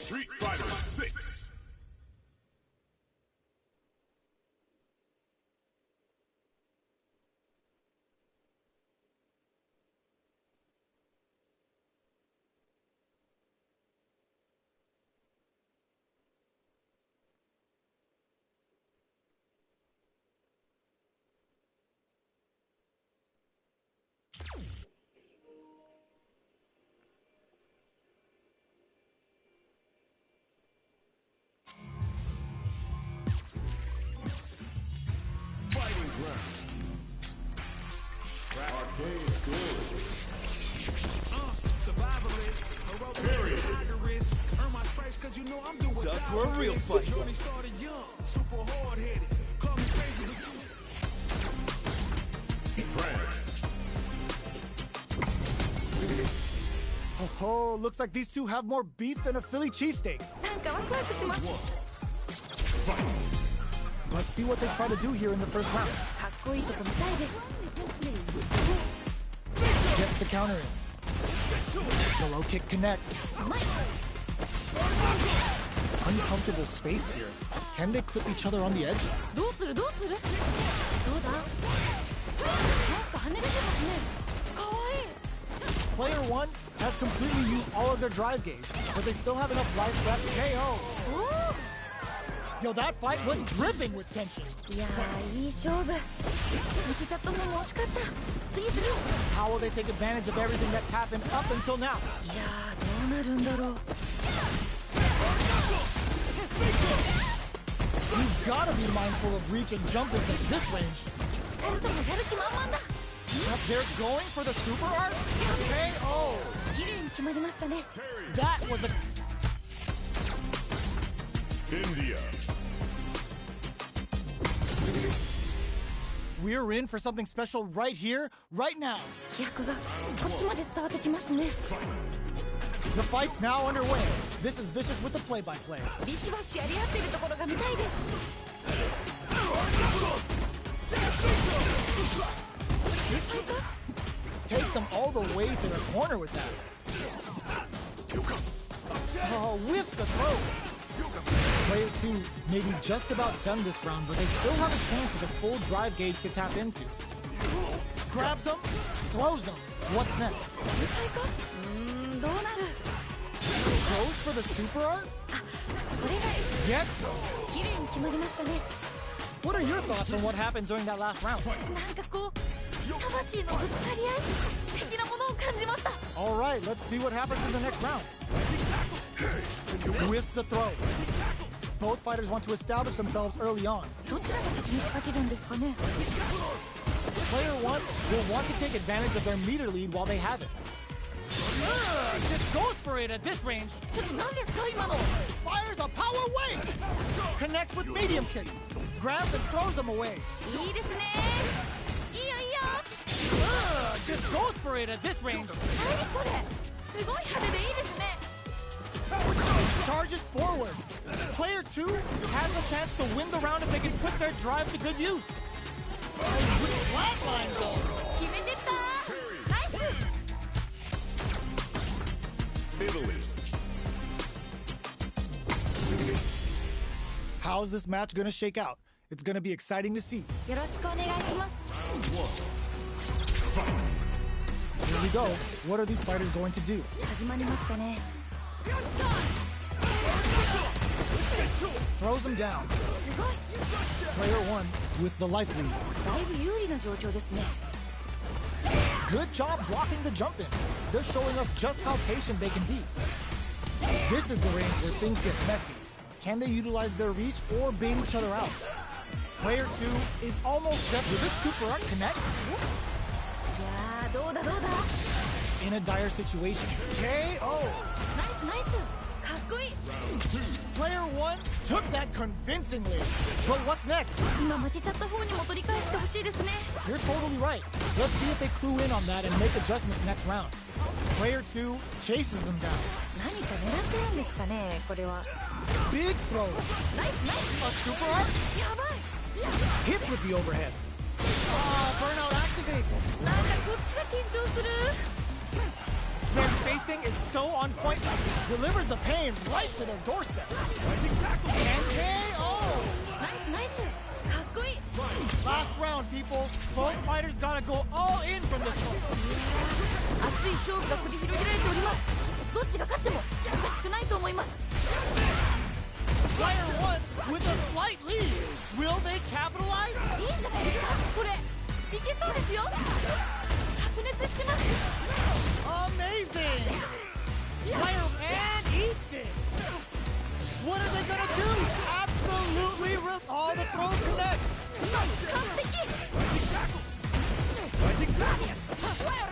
Street Fighter 6. Survivalist, heroic, rigorous. Earn my stripes cause you know I'm doing Duck for a real fight. Journey started young, super hard-headed. Call me crazy, but you... France. Oh, looks like these two have more beef than a Philly cheesesteak. なんかワクワクします。 Let's see what they try to do here in the first round. かっこいいとこ見たいです。 Gets the counter in. The low kick connects. Uncomfortable space here. Can they clip each other on the edge? どうするどうする？どうだ？なんか跳ね出てますね。かわいい。 Player 1 has completely used all of their drive gauge, but they still have enough life left to KO. おお。 Yo, that fight was dripping with tension. いやー、いい勝負。抜けちゃったのも惜しかった。次次。 How will they take advantage of everything that's happened up until now? いやー、どうなるんだろう。 You've gotta be mindful of reach and jumping at this range. 2人ともやる気満々だ。 But they're going for the super art? KO! 綺麗に決まりましたね。 That was a... India. We're in for something special right here, right now. 飛躍がこっちまで伝わってきますね。 The fight's now underway. This is Vicious with the play-by-play. ビシバシやり合ってるところが見たいです。 Takes him all the way to the corner with that. Oh, whiffs the throw. Player 2 may be just about done this round, but they still have a chance with a full drive gauge to tap into. Grabs him, throws him. What's next? どうなる？ Goes for the super art? これが Gets him. 綺麗に決まりましたね。 What are your thoughts on what happened during that last round? なんかこう魂のぶつかり合い的なものを感じました。 All right, let's see what happens in the next round. Whiffs the throw. Both fighters want to establish themselves early on. どちらが先に仕掛けるんですかね。 Player 1 will want to take advantage of their meter lead while they have it. Just goes for it at this range. ちょっと何ですか今の。 Fires a power wave. Connects with medium kick. Grabs and throws him away. いいですね。いいよいいよ。 Just goes for it at this range. 何これ。すごい派手でいいですね。 Charges forward. Player 2 has a chance to win the round if they can put their drive to good use. Flatline zone. 決めてった。ナイス。 Italy. How's this match gonna shake out? It's gonna be exciting to see. よろしくお願いします。 Here we go. What are these fighters going to do? 始まりましたね。 Throws him down. すごい。 Player 1 with the life lead. だいぶ有利な状況ですね。 Good job blocking the jump in. They're showing us just how patient they can be. This is the range where things get messy. Can they utilize their reach or bait each other out? Player 2 is almost dead. Will this super art connect? いやー、どうだどうだ。 In a dire situation. KO! ナイスナイス。かっこいい。 Player 1 took that convincingly. But what's next? 今負けちゃった方にも取り返してほしいですね。 You're totally right. Let's see if they clue in on that and make adjustments next round. Player 2 chases them down. 何か狙ってるんですかねこれは。 Big throws. ナイスナイス。 A super art やばい。 hits with the overhead. Burnout activates. なんかこっちが緊張する。their spacing is so on point, delivers the pain right to their doorstep. And KO! ナイスナイスかっこいい Last round, people. Both fighters gotta go all in from this one. 熱い勝負が繰り広げられておりますどっちが勝ってもおかしくないと思います Player 1 with a slight lead. Will they capitalize? いいんじゃないですかこれいけそうですよ白熱してます Amazing! Player and eats it. What are they gonna do? Absolutely rip all the throw connects. 完璧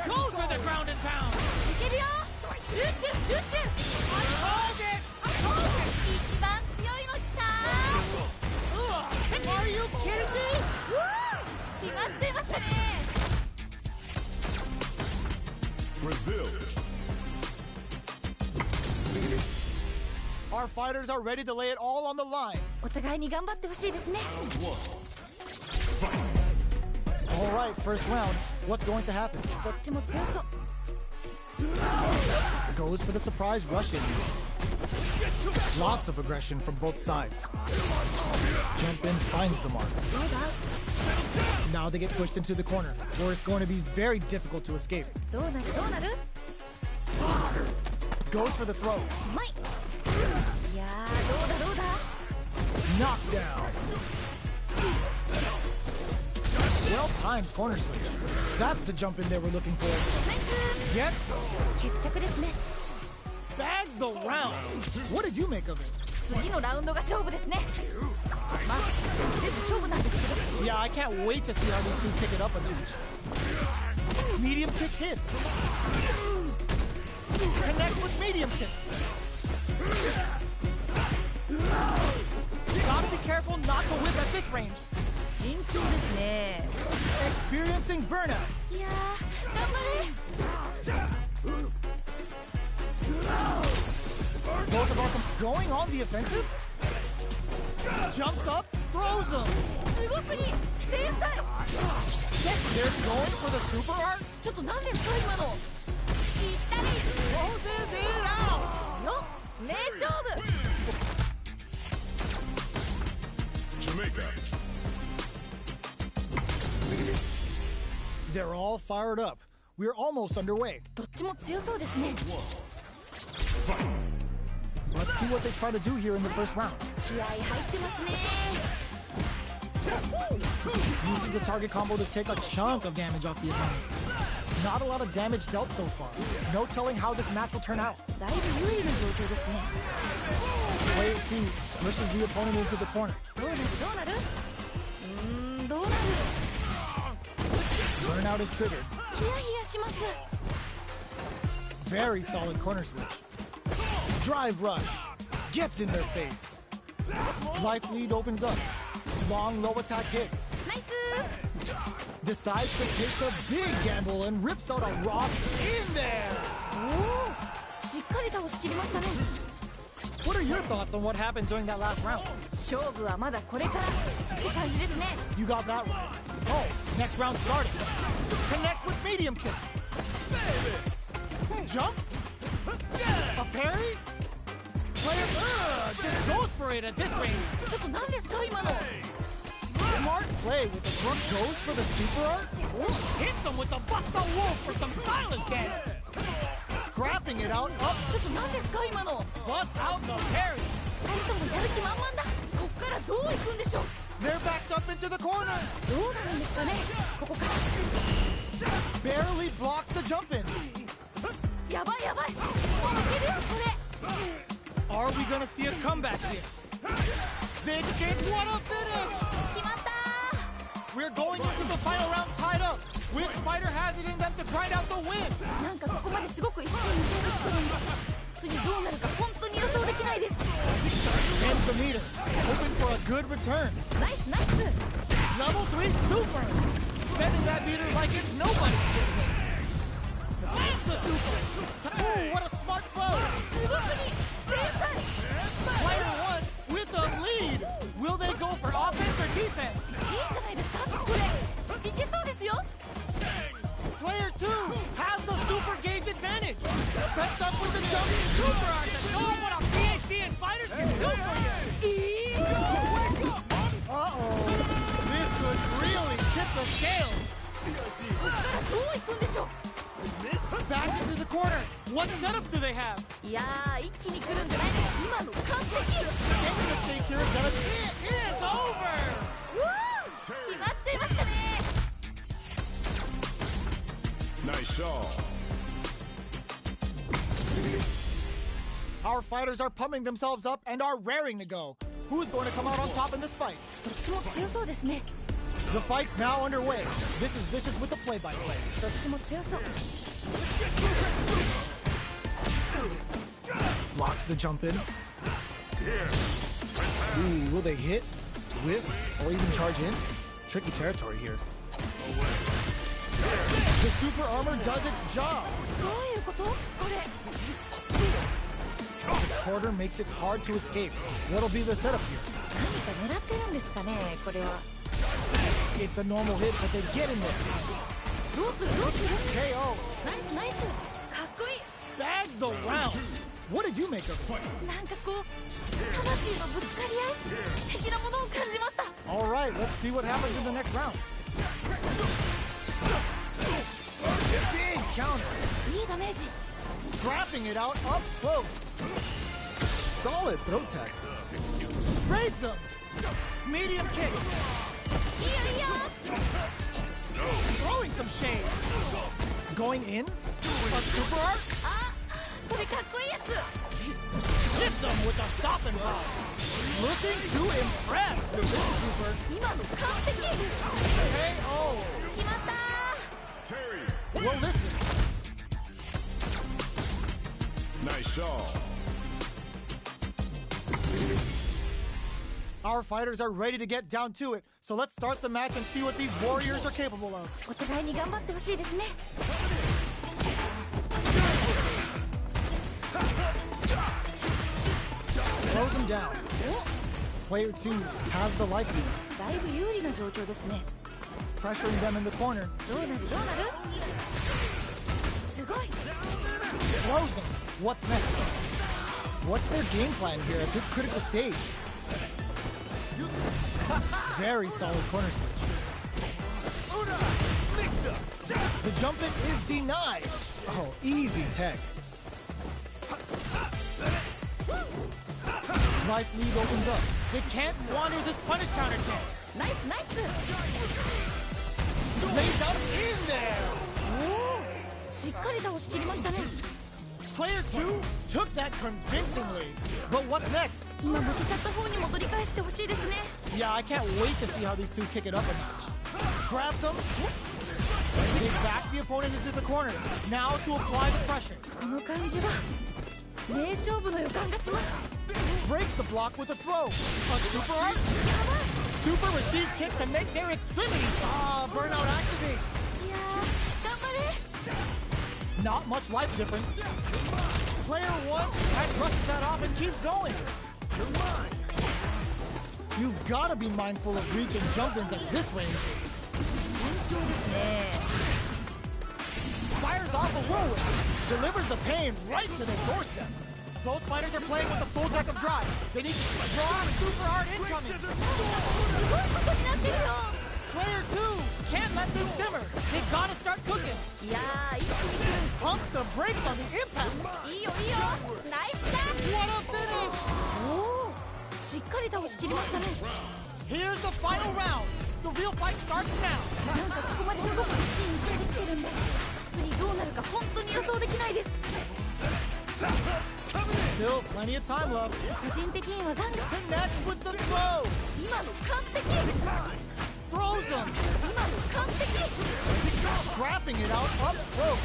Goes for the ground and pound. いけるよ集中集中 Hold it. 一番強いのきた Ugh, are you kidding me? 決まっちゃいましたね Brazil. Our fighters are ready to lay it all on the line. お互いに頑張ってほしいですね All right, first round. What's going to happen? どっちも強そう Goes for the surprise Russian. Lots of aggression from both sides. Jump in, finds the mark. どうだ Now they get pushed into the corner, where it's going to be very difficult to escape. どうなるどうなる Goes for the throw. うまいいやーどうだどうだ Knockdown. Well-timed corner switch. That's the jump in they were looking for. ナイス Gets 決着ですね bags the round. What did you make of it? 次のラウンドが勝負ですねまあ全部勝負なんですけど Yeah, I can't wait to see how these two pick it up a notch. Medium kick hits. Connects with medium kick. Gotta be careful not to whip at this range. 慎重ですね Experiencing burnout. いやー頑張れ Both of offense going on the offensive. Jumps up, throws them. すごくに天才 They're going for the super art. ちょっと何ですか今のぴったり Closes it out. よ名勝負 Jamaica. They're all fired up. We're almost underway. どっちも強そうですね Let's see what they try to do here in the first round. 気合入ってますね Uses the target combo to take a chunk of damage off the opponent. Not a lot of damage dealt so far. No telling how this match will turn out. だいぶ有利な状況ですね Player 2 pushes the opponent into the corner. どうなるどうなるどうなる Burnout is triggered. ヒヤヒヤします Very solid corner switch. Drive rush. Gets in their face. Life lead opens up. Long low attack hits. ナイス Decides to take a big gamble and rips out a Ross in there. おおしっかり倒しきりましたね What are your thoughts on what happened during that last round? 勝負はまだこれからって感じですね You got that right. Oh, next round started. Connects with medium kick. Jumps. A parry. Player just goes for it at this range. ちょっと何ですか今の Smart play with the front goes for the super art. Hits them with the Busta Wolf for some stylish damage. Scrapping it out up. ちょっと何ですか今の Bust out the parry. 2人ともやる気満々だこっからどう行くんでしょう They're backed up into the corner. どうなるんですかねここから Barely blocks the jump in. やばいやばいもう負けるよこれ Are we gonna see a comeback here? Big kick, what a finish! 決まった We're going into the final round tied up. Which fighter has it in them to grind out the win? なんかここまですごく一瞬予想できてるんで次どうなるか本当に予想できないです Ends the meter. Hoping for a good return. ナイスナイス Level 3 super. Spending that meter like it's nobody's business. It's the super. Ooh, what a smart throw. すごくに天才 Player 1 with the lead. Will they go for offense or defense? いいんじゃないですかこれいけそうですよ Player 2 has the super gauge advantage. Jumping super art to show them what a PhD in fighters can do for you! Uh-oh. This could really tip the scales. どう行くんでしょう Back into the corner. What setups do they have? いやー一気に来るんじゃないの今の完璧 Making a mistake here is gonna be it is over. うわー決まっちゃいましたね Nice shot. Our fighters are pumping themselves up and are raring to go. Who's going to come out on top in this fight? どっちも強そうですね The fight's now underway. This is Vicious with the play-by-play. どっちも強そう Blocks the jump in. Ooh, will they hit, whip, or even charge in? Tricky territory here. The super armor does its job. どういうことこれ The quarter makes it hard to escape. What'll be the setup here? 何か狙ってるんですかねこれは It's a normal hit, but they get in there. どうするどうする KO ナイスナイスかっこいい bags the round. What did you make of it? なんかこう魂のぶつかり合い的なものを感じました All right, let's see what happens in the next round. Big counter. いいダメージ Scrapping it out up close. Solid throw tech. Raids him. Medium kick. いいよいいよ Throwing some shade. Going in. A super art. あこれかっこいいやつ Hits him with a stop and pop. Looking to impress with this super. 今の完璧 KO. 決まった Terry. Well, listen. Nice shot. Our fighters are ready to get down to it, so let's start the match and see what these warriors are capable of. お互いに頑張ってほしいですね Throws him down. Player 2 has the life lead, だいぶ有利な状況ですね pressuring them in the corner. どうなるどうなるすごい Throws him. What's next? What's their game plan here at this critical stage? Very solid corner switch. The jump in is denied. Oh, easy tech. Life lead opens up. They can't squander this punish counter chance. ナイスナイス Lays out in there. しっかり倒しきりましたね Player 2 took that convincingly. But what's next? 今負けちゃった方にも取り返してほしいですね Yeah, I can't wait to see how these two kick it up a notch. Grabs him. They back the opponent into the corner. Now to apply the pressure. この感じは名勝負の予感がします Breaks the block with a throw. A super art. Super receive kick to make their extremities. Burnout activates. いやー頑張れ Not much life difference. Player 1 brushes that off and keeps going. You've got to be mindful of reach and jump-ins at this range. 慎重ですね Fires off a whirlwind. Delivers the pain right to their doorstep. Both fighters are playing with a full deck of drive. They need strong super hard incoming. すごいことになってるよ Player 2 can't let this simmer. They gotta start cooking. いやー一気に来 Pumps the brakes on the impact. るいいよいいよナイスだ What a finish. おおしっかり倒しきりましたね Here's the final round. The real fight starts now. なんかここまですごくいいシーンができてるんで次どうなるか本当に予想できないです Still plenty of time left. 個人的にはガンガン Connects with the throw. 今の完璧 Throws them. 今の完璧 Scrapping it out up close.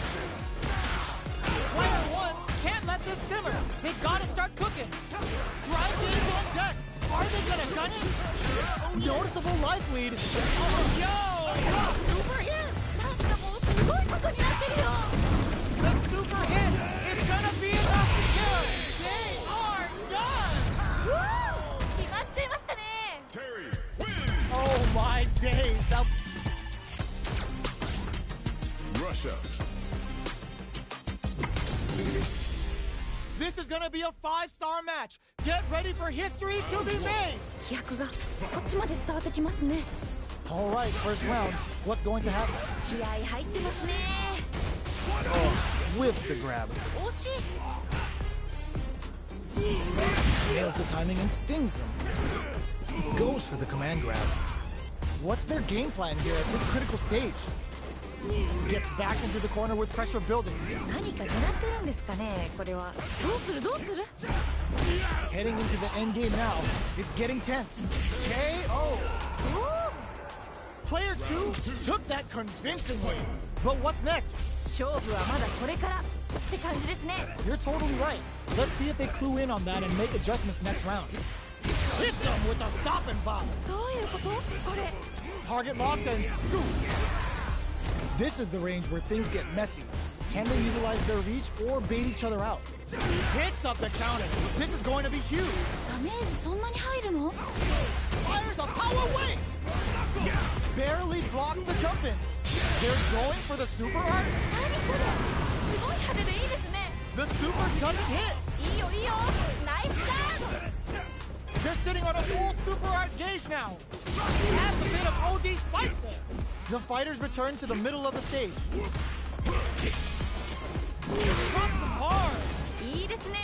Player 1 can't let this simmer. They gotta start cooking. Drive games on deck. Are they gonna gun it? Noticeable life lead. Yo! Super hit なんかもうすごいことになってるよ The super hit is gonna be enough to kill. They are done. うわー決まっちゃいましたね Terry wins. Oh my days. That Russia. This is gonna be a 5-star match. Get ready for history to be made. 飛躍がこっちまで伝わってきますね。 All right, first round. What's going to happen? 気合入ってますね。 With the grab. 惜しい。 Nails the timing and stings them. Goes for the command grab. What's their game plan here at this critical stage? Gets back into the corner with pressure building. 何か狙ってるんですかね、これは。どうするどうする？ Heading into the end game now. It's getting tense. KO. Player 2 took that convincingly. But what's next? 勝負はまだこれからって感じですね。 You're totally right. Let's see if they clue in on that and make adjustments next round. Hit them with a stop and bomb. どういうことこれ？ Target locked and scoop. This is the range where things get messy. Can they utilize their reach or bait each other out? Hits up the counter. This is going to be huge. ダメージそんなに入るの？ Fires a power wave. Barely blocks the jump in. They're going for the super art. 何これ？すごい派手でいいですね。 The super doesn't hit. いいよいいよ。ナイスガード。 They're sitting on a full super art gauge now. Adds a bit of OD spice there. The fighters return to the middle of the stage. Drops them hard. いいですね。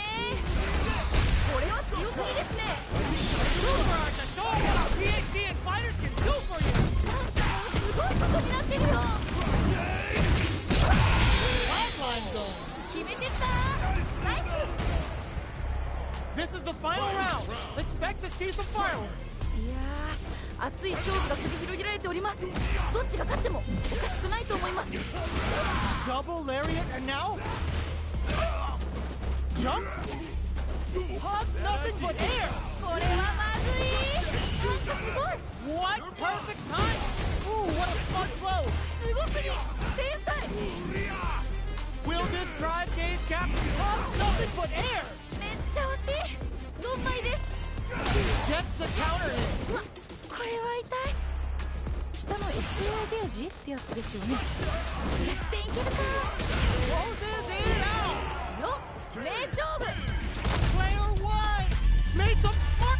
これは強すぎですね。 Super art to show what a PhD and fighters can do for you. なんかもうすごいことになってるよ。 Lifeline zone. 決めてった。ナイス。 This is the final round. Expect to see some fireworks. いやー、熱い勝負が繰り広げられております。どっちが勝ってもおかしくないと思います。 Double lariat and now jumps. Hugs nothing but air. これはまずい。なんかすごい。 What perfect time. Ooh, what a smart throw. すごすぎ。天才。 Will this drive gauge cap hugs nothing but air? めっちゃ惜しい。ドンマイです。 Gets the counter hit. うわ、これは痛い。下の SA ゲージってやつですよね。逆転いけるか。 Closes it out. よっ、名勝負。 Player 1 made some smart.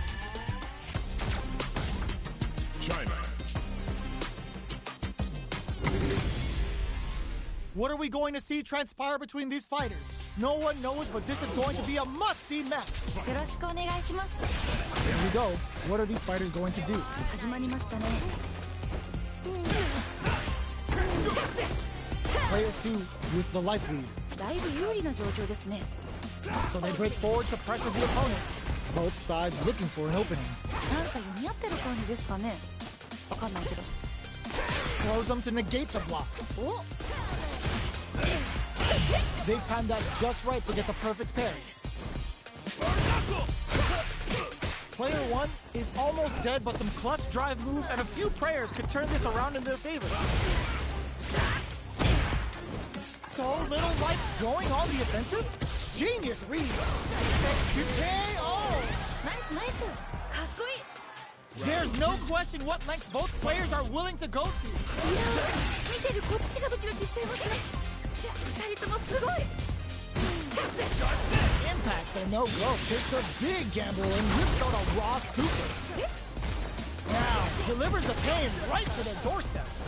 China. What are we going to see transpire between these fighters? No one knows, but this is going to be a must-see match. よろしくお願いします。 Here we go. What are these fighters going to do? 始まりましたね。 Player 2 with the life lead. だいぶ有利な状況ですね。 So they break forward to pressure the opponent. Both sides looking for an opening. なんか読み合ってる感じですかね。わかんないけど。 Throws them to negate the block. お、 They timed that just right to get the perfect parry. Player 1 is almost dead, but some clutch drive moves and a few prayers could turn this around in their favor. So little life going on the offensive? Genius read. KO! ナイスナイス。かっこいい。 There's no question what lengths both players are willing to go to. いやー、見てるこっちがドキドキしちゃいますね。二人ともすごい。 Impacts a no-go takes a big gamble and whips out a raw super. Now, delivers the pain right to their doorsteps.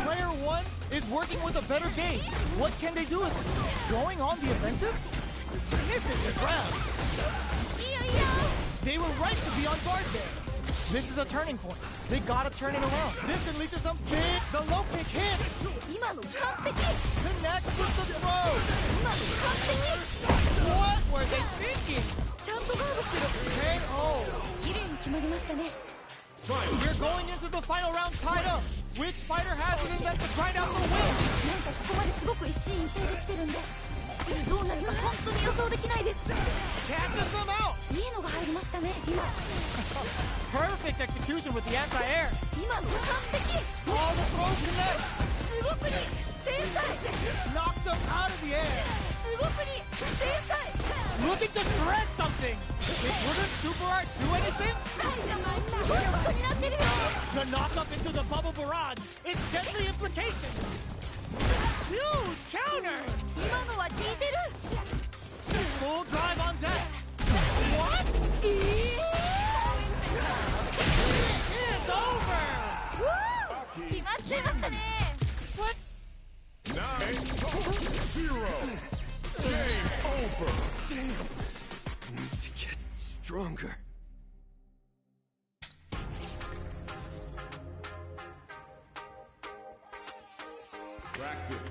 Player 1 is working with a better gauge. What can they do with it? Going on the offensive? Misses the grab. いいよいいよ。 They were right to be on guard there. This is a turning point. They gotta turn it around. This can lead to some big, the low kick hit. 今の完璧。 Connects with the throw. 今の完璧。 What were they thinking? ちゃんとガードしてる。 KO. 綺麗に決まりましたね。 We're going into the final round tied up. Which fighter has it in them to grind out the win? なんかここまですごく一進一退できてるんで、次どうなるか本当に予想できないです。 Catches them out. いいのが入りましたね。今 Perfect execution with the anti-air. 今の完璧。 All the throws connects. すごくに天才。 Knocked them out of the air. すごくに天才。 Looking to shred something. Will the super art do anything? すごいことになってるよ。 The knock up into the bubble barrage. It's deadly implications. Huge counter. 今のは効いてる。 Full drive What? 9-0. Game over. Need to get stronger. Practice.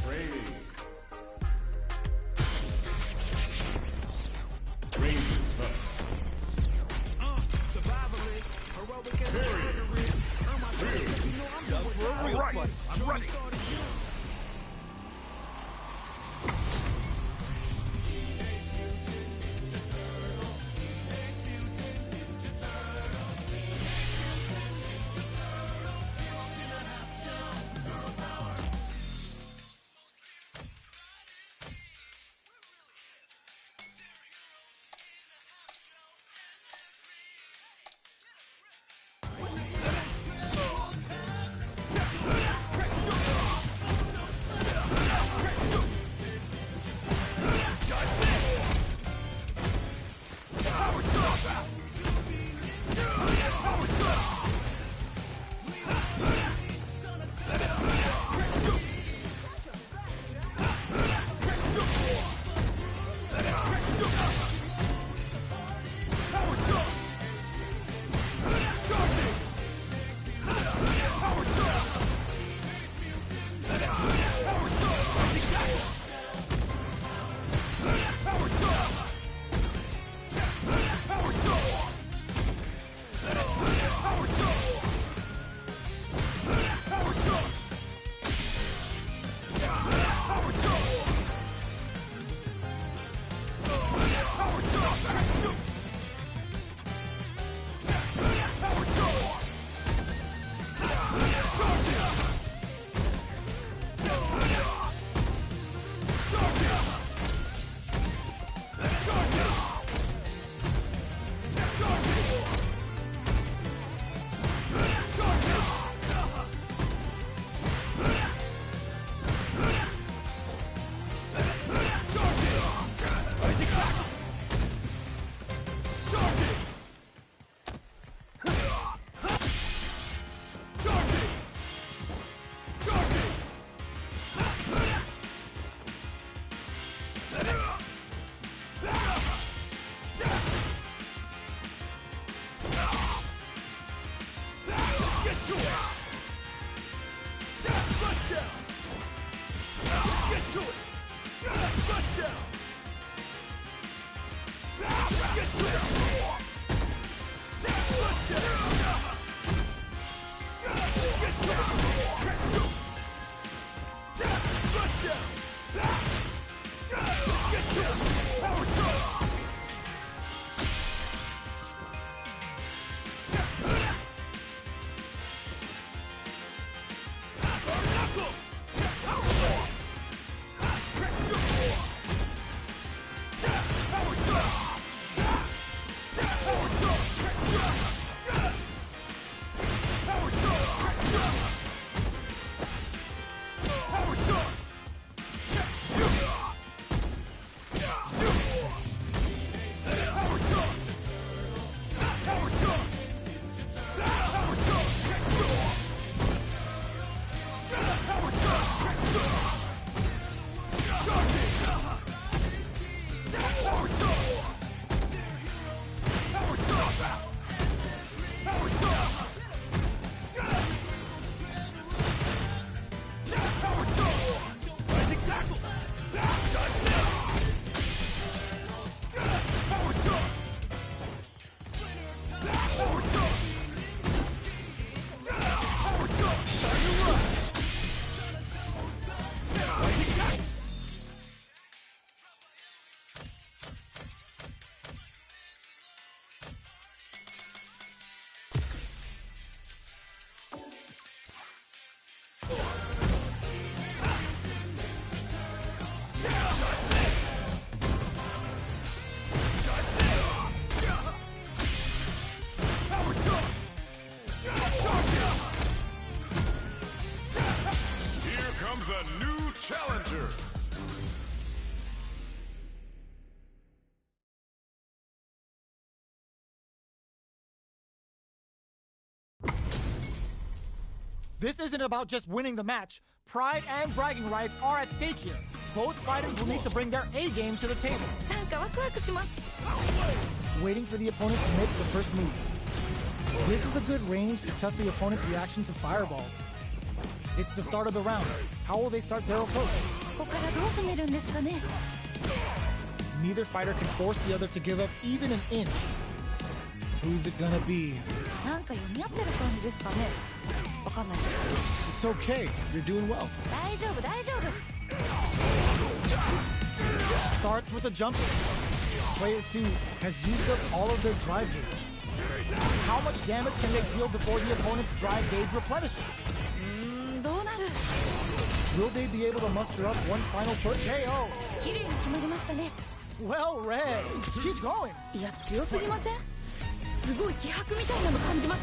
Training. Rangers Huts. Survivalist, heroic and Period. murderous. Earn my stripes 'cause you know I'm doing what I Right, want. I'm ready. Started you. This isn't about just winning the match. Pride and bragging rights are at stake here. Both fighters will need to bring their A game to the table. なんかワクワクします。 Waiting for the opponent to make the first move. This is a good range to test the opponent's reaction to fireballs. It's the start of the round. How will they start their approach? ここからどう攻めるんですかね。 Neither fighter can force the other to give up even an inch. Who's it gonna be? なんか読み合ってる感じですかね。わかんない。 It's okay. You're doing well. 大丈夫大丈夫。 Starts with a jumper. Player 2 has used up all of their drive gauge. How much damage can they deal before the opponent's drive gauge replenishes? どうなる。 Will they be able to muster up one final push? KO. 綺麗に決まりましたね。 Well read. Keep going. いや強すぎません。すごい気迫みたいなの感じます。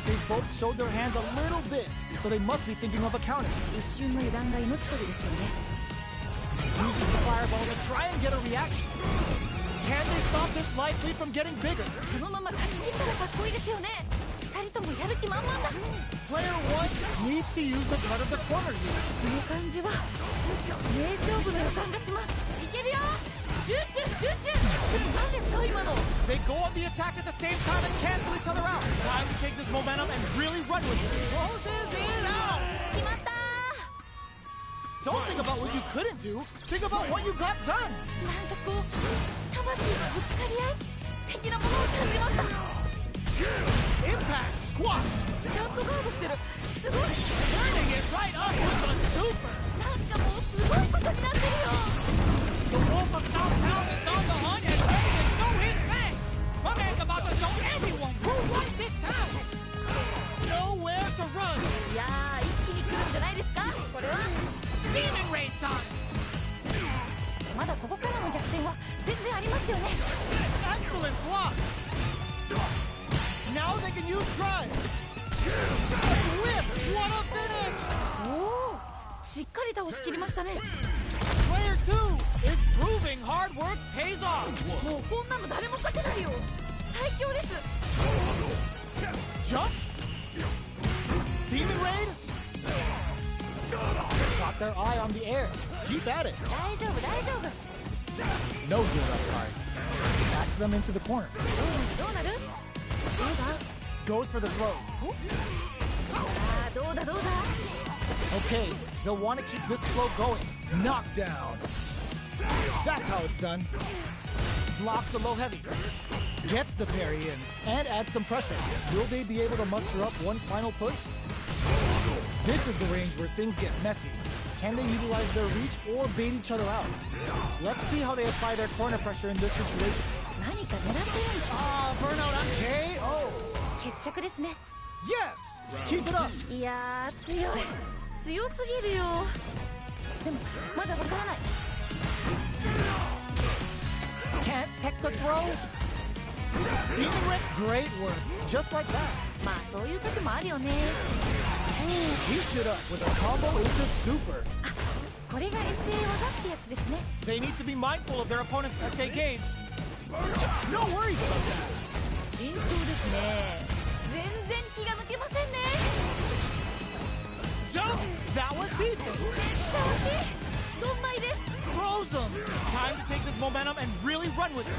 They both showed their hands a little bit, so they must be thinking of a counter. 一瞬の油断が命取りですよね。 Uses the fireball to try and get a reaction. Can they stop this light lead from getting bigger? このまま勝ち切ったらかっこいいですよね。二人ともやる気満々だ。 Player 1 needs to use the cut of the corner here. この感じは名勝負の予感がします。いけるよ。集中集中。何ですか今の。 They go on the attack at the same time and cancel each other out. Time to take this momentum and really run with it. Closes it out. 決まった。 Don't think about what you couldn't do. Think about what you got done. なんかこう魂のぶつかり合い的なものを感じました。 Impact squat. ちゃんとガードしてる。すごい。 Turning it right up with a super. なんかもうすごいことになってるよ。 The Wolf of Southtown is on the hunt and ready to show his face. My man's about to show everyone who won this town. Nowhere to run. いやー一気に来るんじゃないですかこれは。 Demon Raid time. まだここからの逆転は全然ありますよね。 Excellent block. Now they can use drive. Whip. What a finish. おおしっかり倒しきりましたね。 Player 2 is proving hard work pays off. もうこんなの誰も勝てないよ。最強です。 Jump. Demon Raid. Got their eye on the air. Keep at it. 大丈夫大丈夫。 No good up hard. Backs them into the corner. どうなるどうだ。 Goes for the throw. あーどうだどうだ。 Okay, they'll want to keep this flow going. Knockdown. That's how it's done. Blocks the low heavy. Gets the parry in and adds some pressure. Will they be able to muster up one final push? This is the range where things get messy. Can they utilize their reach or bait each other out? Let's see how they apply their corner pressure in this situation. 何か狙ってるんだ。 Burnout on KO. 決着ですね。 Yes! Keep it up. いやー強い強すぎるよ。でもまだわからない。 Can't tech the throw? Demon Raid, great work. Just like that. まあそういう時もあるよね。 Heats it up with a combo into super. これが SA 技ってやつですね。 They need to be mindful of their opponent's SA gauge. No worries about that. 慎重ですね。全然気が抜けませんね。 Jump! That was decent. めっちゃ惜しい。ドンマイです。 Throws them. Time to take this momentum and really run with it.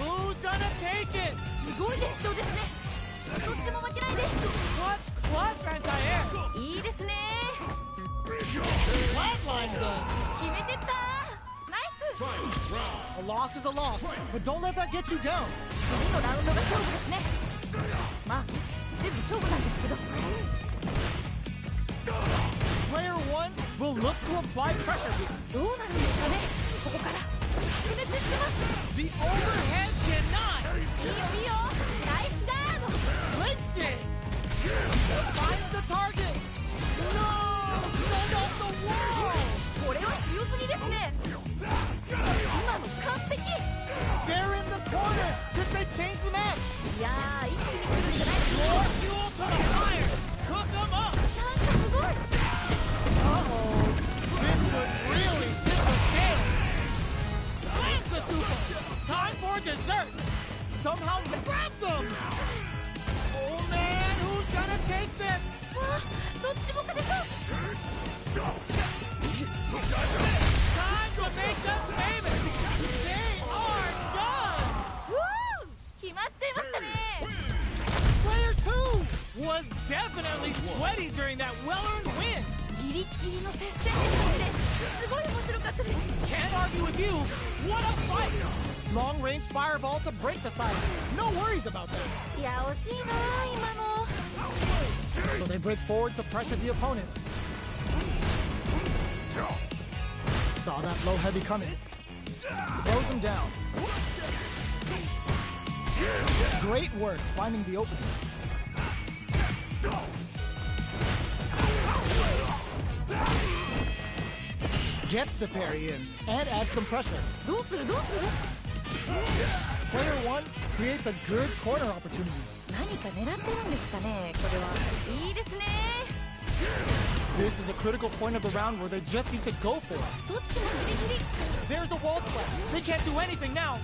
Who's gonna take it? すごい激闘ですね。どっちも負けないで。 Clutch anti-air. いいですね。 Flatline zone. 決めてったナイス。 A loss is a loss, but don't let that get you down. 次のラウンドが勝負ですね。まあ全部勝負なんですけど。 Player 1 will look to apply pressure here. どうなるんですかねここから白熱してます。 The overhead cannot. いいよいいよナイスガード。 Links it. Finds the target. No! Send off the wall. これは強すぎですね。今の完璧。 They're in the corner. This may change the match. いやー一気に来るんじゃないですか。 More fuel to the fire. Cook them up. なんかすごい。 Uh-oh. This could really tip the scale. Lands the super. Time for dessert. Somehow grabs them. Oh man, who's gonna take this? あしぼかれそう Time to make them famous! They are done! うおー決まっちゃいましたね Player 2 was definitely sweaty during that well-earned win! ギリッギリの接戦って感じですごい面白かったです Can't argue with you! What a fight! Long-range fireball to break the silence. No worries about that. いや惜しいな今の So they break forward to pressure the opponent. Saw that low heavy coming. Throws him down. Great work finding the opening. Gets the parry in and adds some pressure. どうするどうする Player 1 creates a good corner opportunity. 何か狙ってるんですかねこれはいいですね This is a critical point of the round where they just need to go for it. どっちもギリギリ There's a wall splash. They can't do anything now.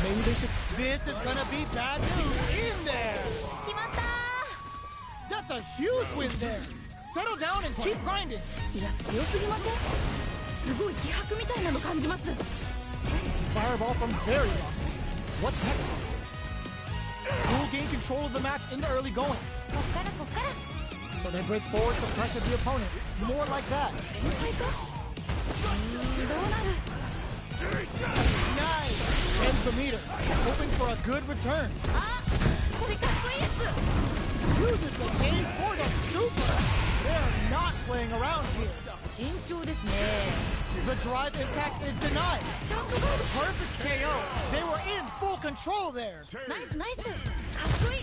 Maybe they should. This is gonna be bad news in there. 決まった That's a huge win there. Settle down and keep grinding. いや強すぎませんすごい気迫みたいなの感じます Fireball from very long. What's next? Who'll gain control of the match in the early going. こっからこっから So they break forward to pressure the opponent. More like that. 天才かどうなる Nice. Ends the meter. Hoping for a good return. あこれかっこいいやつ Uses the game for the super. They're not playing around here. 慎重ですね The drive impact is denied. ちゃんとガード Perfect KO. They were in full control there. ナイスナイスかっこいい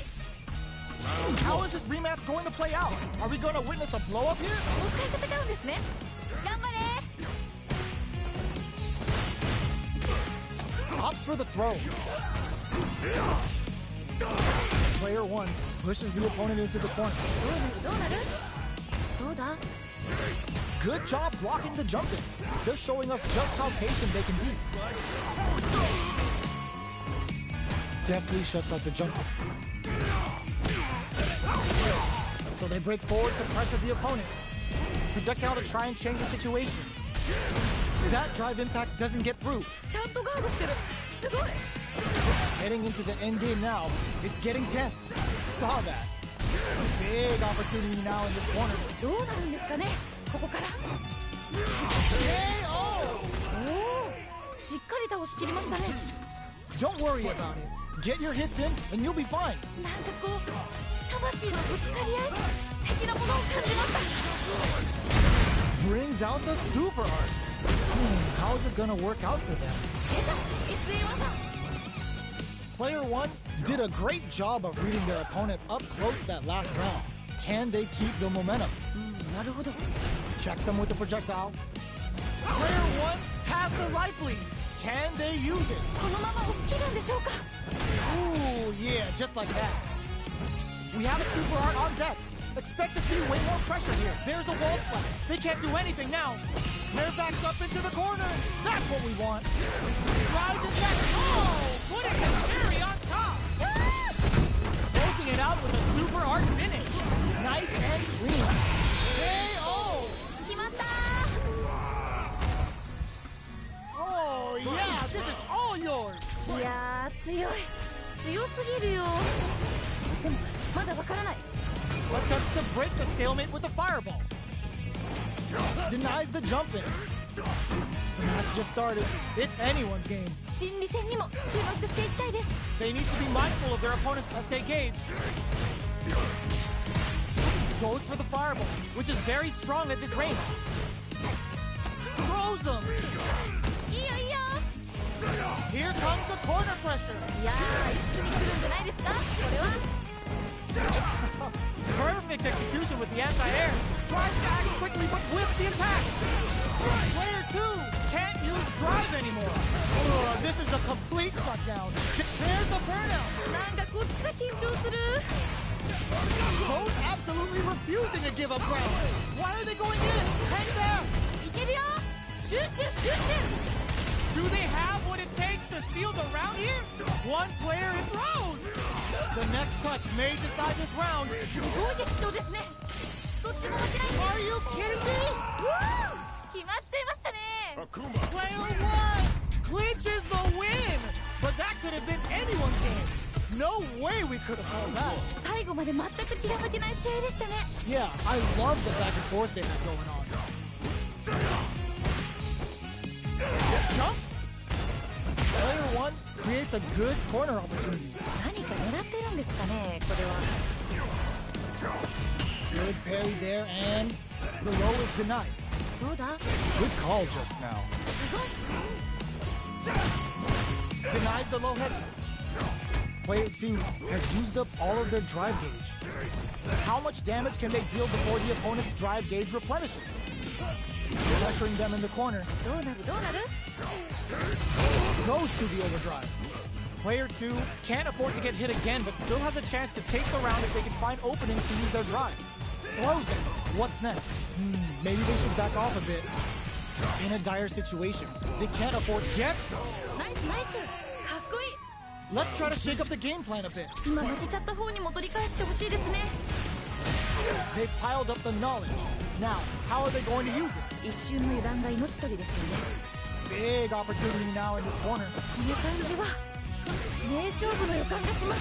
How is this rematch going to play out? Are we going to witness a blow up here? もう一回戦うんですね頑張れ Opts for the throw. Player 1 pushes the opponent into the corner. どうなるどうだ Good job blocking the jump in. They're showing us just how patient they can be. Deftly shuts out the jump in. So they break forward to pressure the opponent. Projectile to try and change the situation. That drive impact doesn't get through. ちゃんとガードしてるすごい Heading into the end game now, it's getting tense. Saw that. Big opportunity now in this corner. どうなるんですかねここから KO! おおしっかり倒しきりましたね Don't worry about it. Get your hits in and you'll be fine. なんかこう魂のぶつかり合い的なものを感じました Brings out the super art. How is this gonna work out for them? 出た SE 技 Player 1 did a great job of reading their opponent up close that last round. Can they keep the momentum? なるほど Checks them with the projectile. Player 1 has the life lead. Can they use it? このまま押し切るんでしょうか Ooh, yeah, just like that. We have a super art on deck. Expect to see way more pressure here. There's a wall splash. They can't do anything now. They're backed up into the corner. That's what we want. Rise and back. Oh, putting the cherry on top. Closing it out with a super art finish. Nice and clean. KO. 決まった Oh, yeah, this is all yours. いやー強い強すぎるよでもまだわからない Attempts to break the stalemate with a fireball. Denies the jump in. The match just started. It's anyone's game. 心理戦にも注目していきたいです They need to be mindful of their opponent's SA gauge. Goes for the fireball, which is very strong at this range. Throws them. いいよいいよ Here comes the corner pressure. いやー一気に来るんじゃないですかこれは Perfect execution with the anti-air. Tries to act quickly, but with the attack. Player 2 can't use drive anymore. This is a complete shutdown. There's a burnout. なんかこっちが緊張する Both absolutely refusing to give up ground. Why are they going in? Hang down. いけるよ集中集中 Do they have what it takes to steal the round here? One player and throws. The next touch may decide this round. すごい激闘ですねどっちも負けない。 Are you kidding me? 決まっちゃいましたね。 Akuma. Player one clinches the win! But that could have been anyone's game. No way we could have called that. 最後まで全く気が抜けない試合でしたね。 Yeah, I love the back and forth they had going on. Jumps? Player one creates a good corner opportunity. 何か狙ってるんですかね、これは。 Good parry there, and the low is denied. どうだ？ Good call just now. すごい。 Denies the low heavy. Player 2 has used up all of their drive gauge. How much damage can they deal before the opponent's drive gauge replenishes? Pressuring them in the corner. どうなるどうなる？ Goes to the overdrive. Player 2 can't afford to get hit again, but still has a chance to take the round if they can find openings to use their drive. Throws it. What's next? Maybe they should back off a bit. In a dire situation, they can't afford gets. ナイスナイス。かっこいい。 Let's try to shake up the game plan a bit. 今負けちゃった方にも取り返してほしいですね。 They've piled up the knowledge. Now, how are they going to use it? 一瞬の油断が命取りですよね。 Big opportunity now in this corner. この感じは名勝負の予感がします。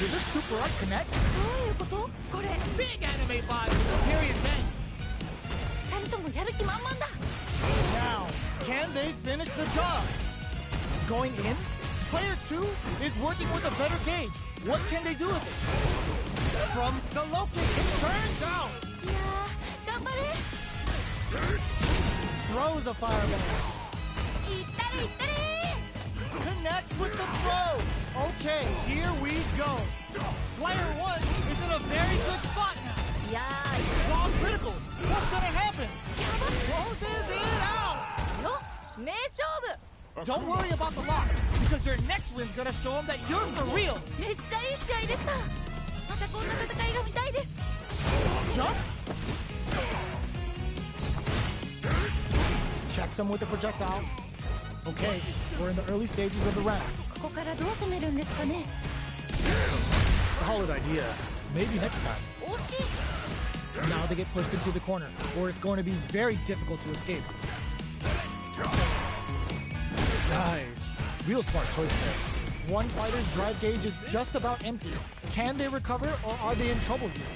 Did this super art connect? どういうこと？これ Big anime vibe with the period bang. 二人ともやる気満々だ。 Now, can they finish the job? Going in? Player 2 is working with a better gauge. What can they do with it? From the low kick, it turns out. いやー、頑張れ。 Throws a fireball. いったれいったれ。 Connects with the throw. Okay, here we go. Player 1 is in a very good spot now. いや Wrong critical. What's gonna happen? ー、やばっ。 Closes it out. よ、名勝負。 Don't worry about the loss, because your next win's gonna show them that you're for real. めっちゃいい試合でした。またこんな戦いが見たいです。 Jump. Checks him with the projectile. Okay, we're in the early stages of the round. ここからどう攻めるんですかね。 Solid idea. Maybe next time. 惜しい。 Now they get pushed into the corner, where it's going to be very difficult to escape. Nice. Real smart choice there. One fighter's drive gauge is just about empty. Can they recover, or are they in trouble here?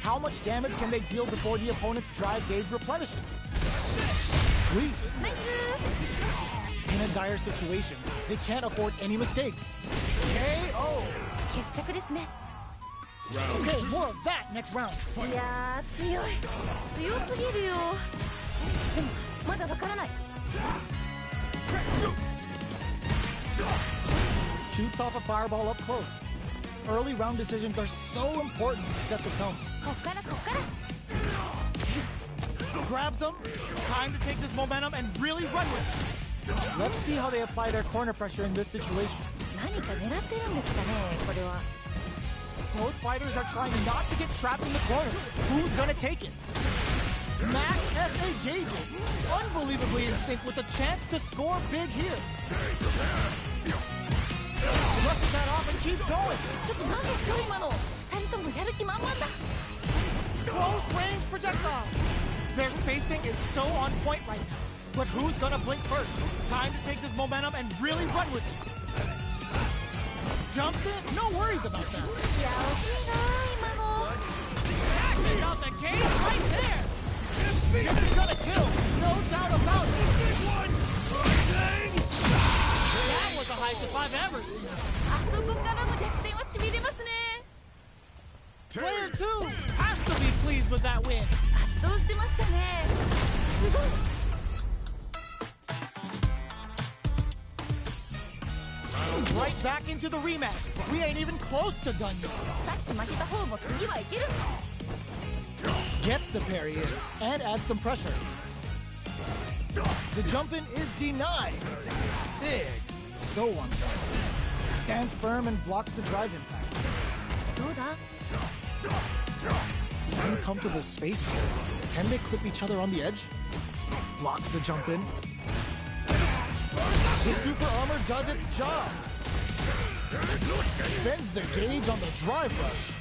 How much damage can they deal before the opponent's drive gauge replenishes? Sweet. ナイス。 In a dire situation, they can't afford any mistakes. KO. 決着ですね。 Okay, more of that next round. いやー、強い。強すぎるよ。でもまだわからない。 Shoots off a fireball up close. Early round decisions are so important to set the tone. こっからこっから。 Grabs them. Time to take this momentum and really run with it. Let's see how they apply their corner pressure in this situation. 何か狙ってるんですかね、これは。 Both fighters are trying not to get trapped in the corner. Who's gonna take it? Max SA gauges. Unbelievably in sync with a chance to score big here. Brushes that off and keeps going. ちょっと何ですか今の。二人ともやる気満々だ。 Close range projectile. Their spacing is so on point right now. But who's gonna blink first? Time to take this momentum and really run with it. Jumps in, no worries about that. いや、惜しいな今の。 Bashing out the gate right there. This is gonna kill, no doubt about it. That was the highest I've ever seen. あそこからの逆転は痺れますね。 Player 2 has to be pleased with that win. 圧倒してましたね。すごい。 Right back into the rematch. We ain't even close to done yet. さっき負けた方も次はいける。 Gets the parry in and adds some pressure. The jump in is denied. Sig. So on point. Stands firm and blocks the drive impact. どうだ？ Uncomfortable space here. Can they clip each other on the edge? Blocks the jump in. The super armor does its job. Spends the gauge on the drive rush.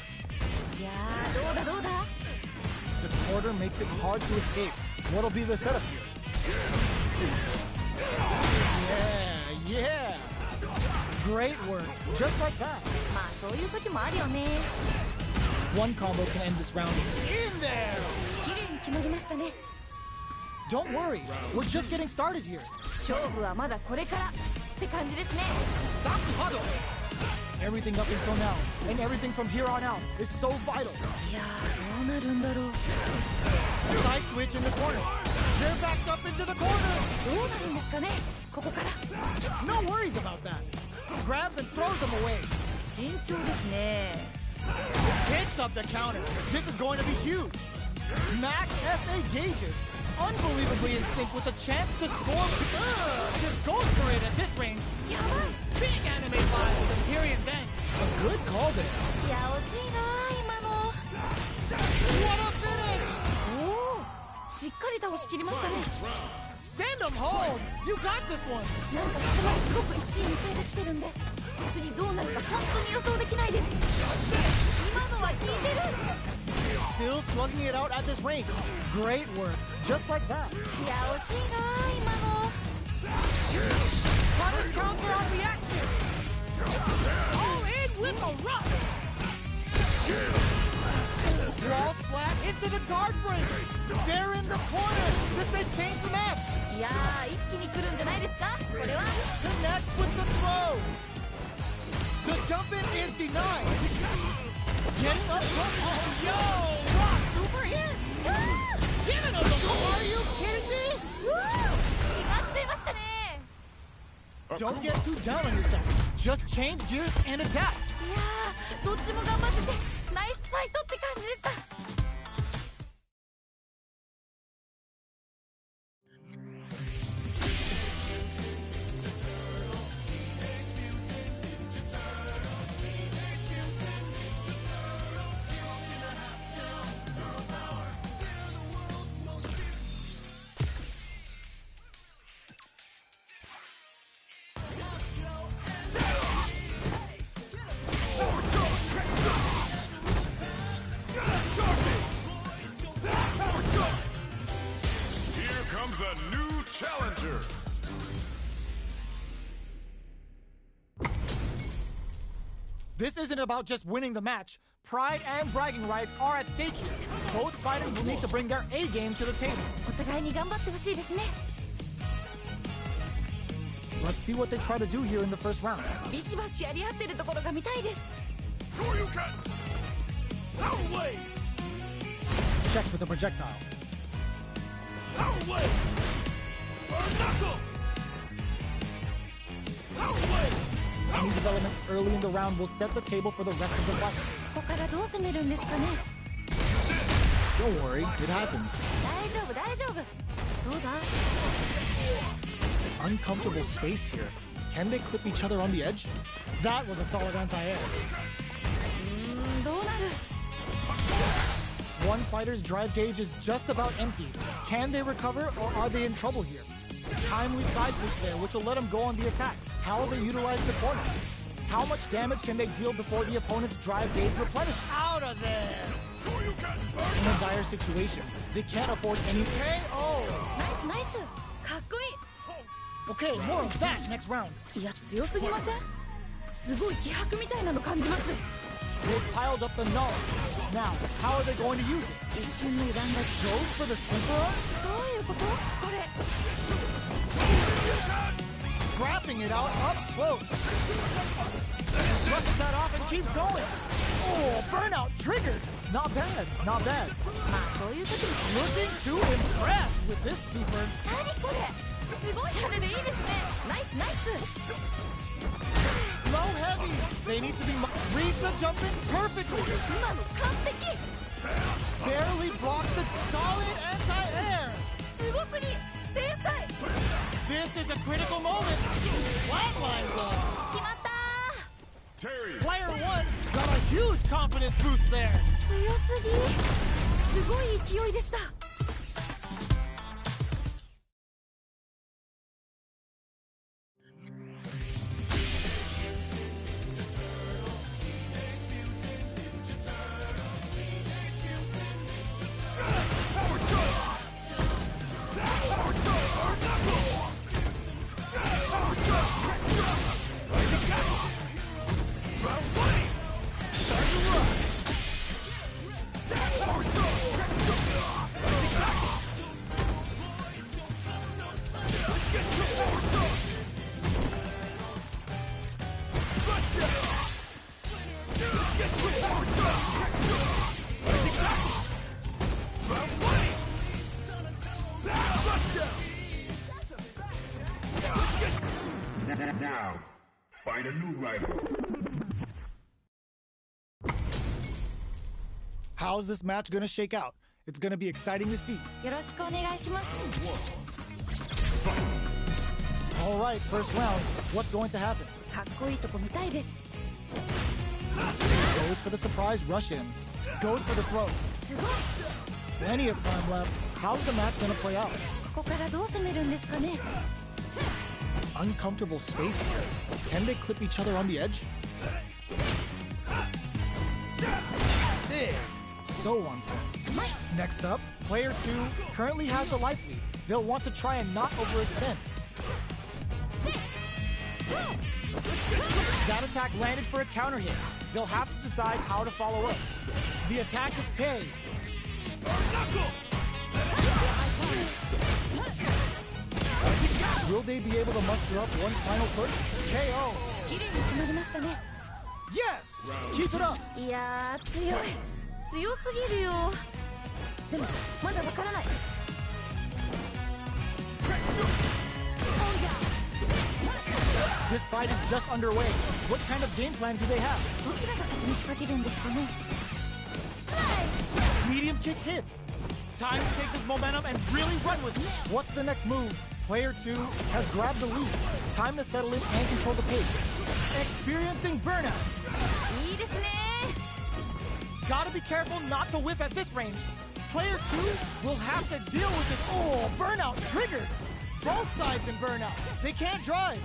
いやー、どうだどうだ？ quarter makes it hard to escape. What'll be the setup here? Yeah. Great work. Just like that. まあそういう時もあるよね。 One combo can end this round. In there! 綺麗に決まりましたね。 Don't worry. We're just getting started here. 勝負はまだこれからって感じですね。 Everything up until now, and everything from here on out, is so vital. いやー、どうなるんだろう。 Side switch in the corner. They're backed up into the corner. どうなるんですかね、ここから。 No worries about that. Grabs and throws them away. 慎重ですね。 Picks up the counter. This is going to be huge. Max SA gauges. Unbelievably in sync with a chance to score. Just goes for it at this range. やばい。 Big anime vibe with Empyrean's end. A good call there. いや、惜しいな今の。 What a finish! おお、しっかり倒しきりましたね。 Send them home. You got this one. なんかここまですごく一進一退できてるんで、次どうなるか本当に予想できないです。今のは効いてる。 Still slugging it out at this range. Great work. Just like that. いや、惜しいな今の。 Punish counter on the action. All in with a rush. Wall splat into the guard break. They're in the corner. This may change the match. いやー、一気に来るんじゃないですかこれは。 Connects with the throw. The jump in is denied. Getting up close. Oh, yo! Rock super in. Giving us a goal. Are you kidding me? 決まっちゃいましたね。 Don't get too down on yourself. Just change gears and adapt. いやー、どっちも頑張っててナイスファイトって感じでした。 Here comes a new challenger. This isn't about just winning the match. Pride and bragging rights are at stake here. Both fighters will need to bring their A game to the table. お互いに頑張ってほしいですね。 Let's see what they try to do here in the first round. ビシバシやり合ってるところが見たいです。 Checks with the projectile. Any developments early in the round will set the table for the rest of the fight. ここからどう攻めるんですかね。 Don't worry, it happens. 大丈夫大丈夫。どうだ。 Uncomfortable space here. Can they clip each other on the edge? That was a solid anti-air. どうなる。 One fighter's drive gauge is just about empty. Can they recover or are they in trouble here? Timely side switch there, which will let them go on the attack. How will they utilize the corner? How much damage can they deal before the opponent's drive gauge replenishes? Out of there! In a dire situation, they can't afford any KO. ナイスナイス。かっこいい。 Okay, more of that next round. いや、強すぎません？すごい気迫みたいなの感じます。 They've piled up the knowledge. Now, how are they going to use it? 一瞬の油断が。 Goes for the simple? どういうことこれ。 Scrapping it out up close. Brushes that off and keeps going. Oh, burnout triggered. Not bad, not bad. まあそういう時も。 Looking to impress with this super. 何これ。すごい派手でいいですね。ナイスナイス。 Low heavy. They need to be. Reads the jump in perfectly. 今の完璧。 Barely blocks the solid anti-air. すごすぎ。天才。 This is a critical moment. Flatlines up. 決まったー。 Terry. Player one got a huge confidence boost there. 強すぎ。すごい勢いでした。Now, find a new rival. How's this match gonna shake out? It's gonna be exciting to see. よろしくお願いします All right, first round. What's going to happen? かっこいいとこ見たいです Goes for the surprise rush in. Goes for the throw. すごい Plenty of time left. How's the match gonna play out? ここからどう攻めるんですかね Uncomfortable space here. Can they clip each other on the edge? Sick. So on point. Next up, player 2 currently has the life lead. They'll want to try and not overextend. That attack landed for a counter hit. They'll have to decide how to follow up. The attack is paid. Will they be able to muster up one final push? KO. 綺麗に決まりましたね Yes! Keep it up. いやー強い強すぎるよでもまだわからない This fight is just underway. What kind of game plan do they have? どちらが先に仕掛けるんですかね Medium kick hits. Time to take this momentum and really run with it. What's the next move? Player 2 has grabbed the lead. Time to settle in and control the pace. Experiencing burnout. いいですね Gotta be careful not to whiff at this range. Player 2 will have to deal with this. Oh, burnout triggered. Both sides in burnout. They can't drive.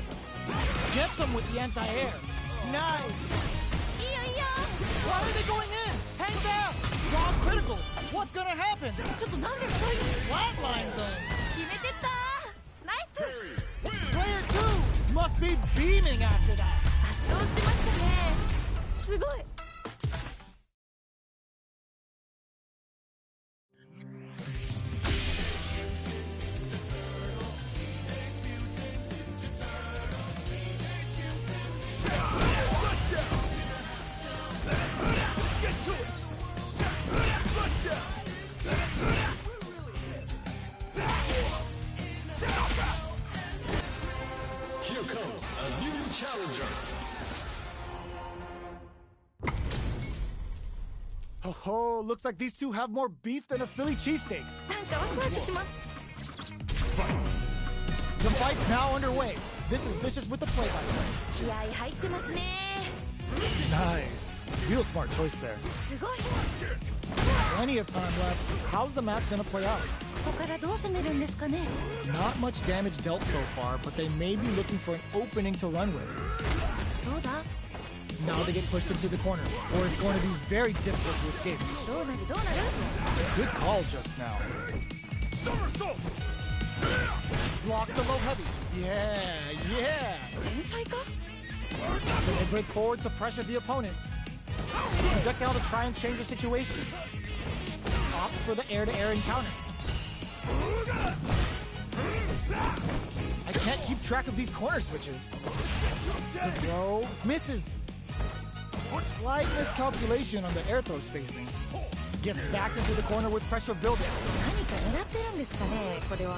Gets them with the anti-air. Nice. いいよいいよ Why are they going in? Hang down. Strong critical. What's gonna happen? ちょっとなんでそういう Flatline zone. 決めてったナイス Player 2 must be beaming after that. 圧倒してましたねすごい Here comes a new challenger. Oh, looks like these two have more beef than a Philly cheesesteak. なんかワクワクします The fight's now underway. This is Vicious with the play-by-play. 気合入ってますね Nice. Real smart choice there. すごい Plenty of time left. How's the match gonna play out? ここからどう攻めるんですかね Not much damage dealt so far, but they may be looking for an opening to run with. どうだ Now they get pushed into the corner, or it's going to be very difficult to escape. どうなるどうなる Good call just now. Somersault! Blocks the low heavy. Yeah. 天才か So they break forward to pressure the opponent. Projectile to try and change the situation. Opts for the air-to-air encounter. I can't keep track of these corner switches. The throw misses. Slight miscalculation on the air throw spacing. Gets backed into the corner with pressure building. 何か狙ってるんですかねこれは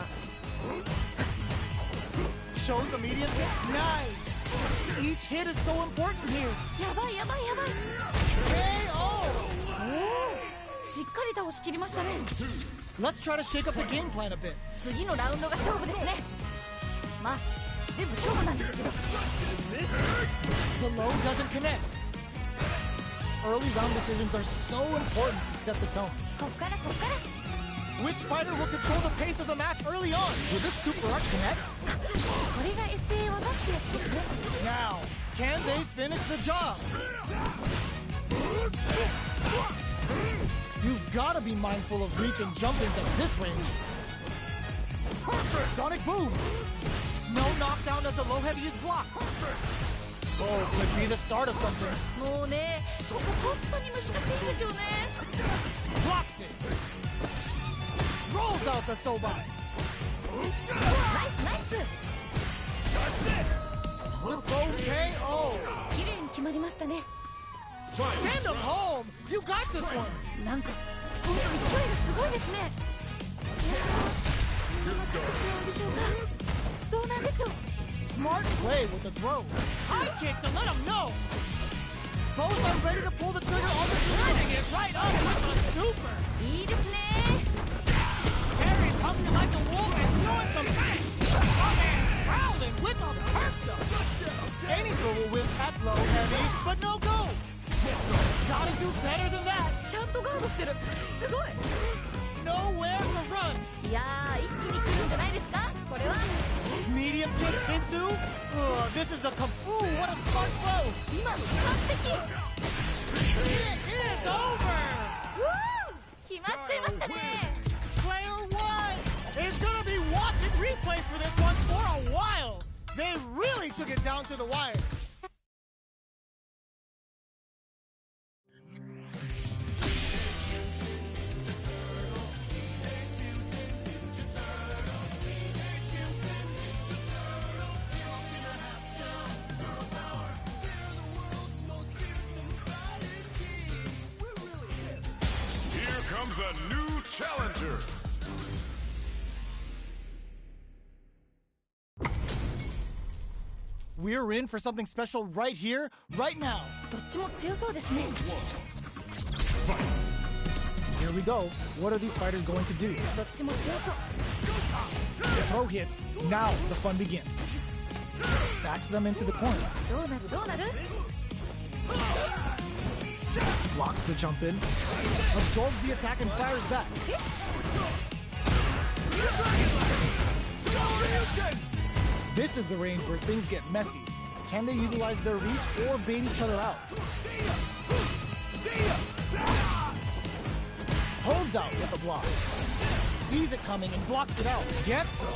Shows the medium hit. Nice. Each hit is so important here. やばいやばいやばい KO. しっかり倒しきりましたね Let's try to shake up the game plan a bit. 次のラウンドが勝負ですねまあ全部勝負なんですけど The low doesn't connect. Early round decisions are so important to set the tone. こっからこっから Which fighter will control the pace of the match early on? Will this super rush connect? これが SA 技ってやつですね Now, can they finish the job? You've gotta be mindful of reach and jump-ins at this range. Sonic boom! No knockdown as the low heavy is blocked. So could be the start of something. もうねここ本当に難しいんですよね Blocks it. Rolls out the Sobai. ナイスナイス Flip throw KO. 綺麗に決まりましたね Send him home. You got this one. なんかこの勢いがすごいですねどうなってしまうんでしょうかどうなんでしょう Smart play with the throw. High kick to let him know. Both are ready to pull the trigger on the turning it right up with a super. いいですね Perry's hungry like a wolf and throwing some bang. Oh man, growling with a burster. Any throw will whip at low heavies, but no go. Gotta do better than that. ちゃんとガードしてるすごい Nowhere to run. いやー一気に来るんじゃないですかこれは Medium kick into. This is a ooh, what a smart blow. 今完璧 It is over. 決まっちゃいましたね Player one is gonna be watching replays for this one for a while. They really took it down to the wire. Here comes a new challenger. We're in for something special right here, right now. どっちも強そうですね Here we go. What are these fighters going to do? どっちも強そう Throw hits. Now the fun begins. Backs them into the corner. どうなるどうなる Blocks the jump in. Absorbs the attack and fires back. This is the range where things get messy. Can they utilize their reach or bait each other out? Holds out with the block. Sees it coming and blocks it out. Gets him.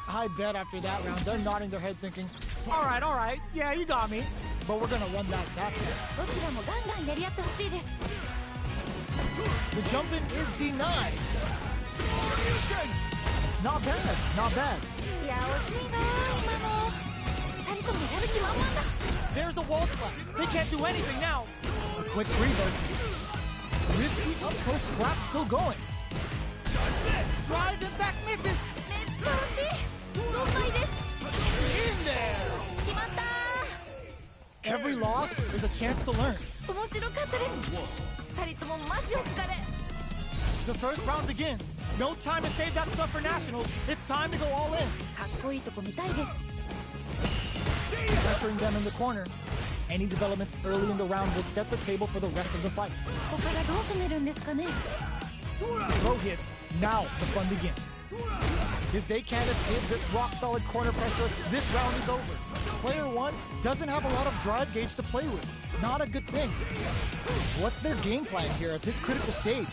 I bet after that round, they're nodding their head thinking, all right, yeah, you got me. But we're gonna run that back. どちらもガンガンやり合ってほしいです The jump in is denied. Not bad, not bad. いや惜しいな今の2人ともやる気満々だ There's the wall splat. They can't do anything now. A quick breather. Risky up close scrap still going. Drive and back misses. めっちゃ惜しい豪快です In there. 決まった Every loss is a chance to learn. 面白かったです2人ともマジお疲れ The first round begins. No time to save that stuff for nationals. It's time to go all in. かっこいいとこ見たいです Pressuring them in the corner. Any developments early in the round will set the table for the rest of the fight. ここからどう攻めるんですかね Throw hits. Now the fun begins. If they can't escape this rock-solid corner pressure, this round is over. Player one doesn't have a lot of drive gauge to play with. Not a good thing. What's their game plan here at this critical stage?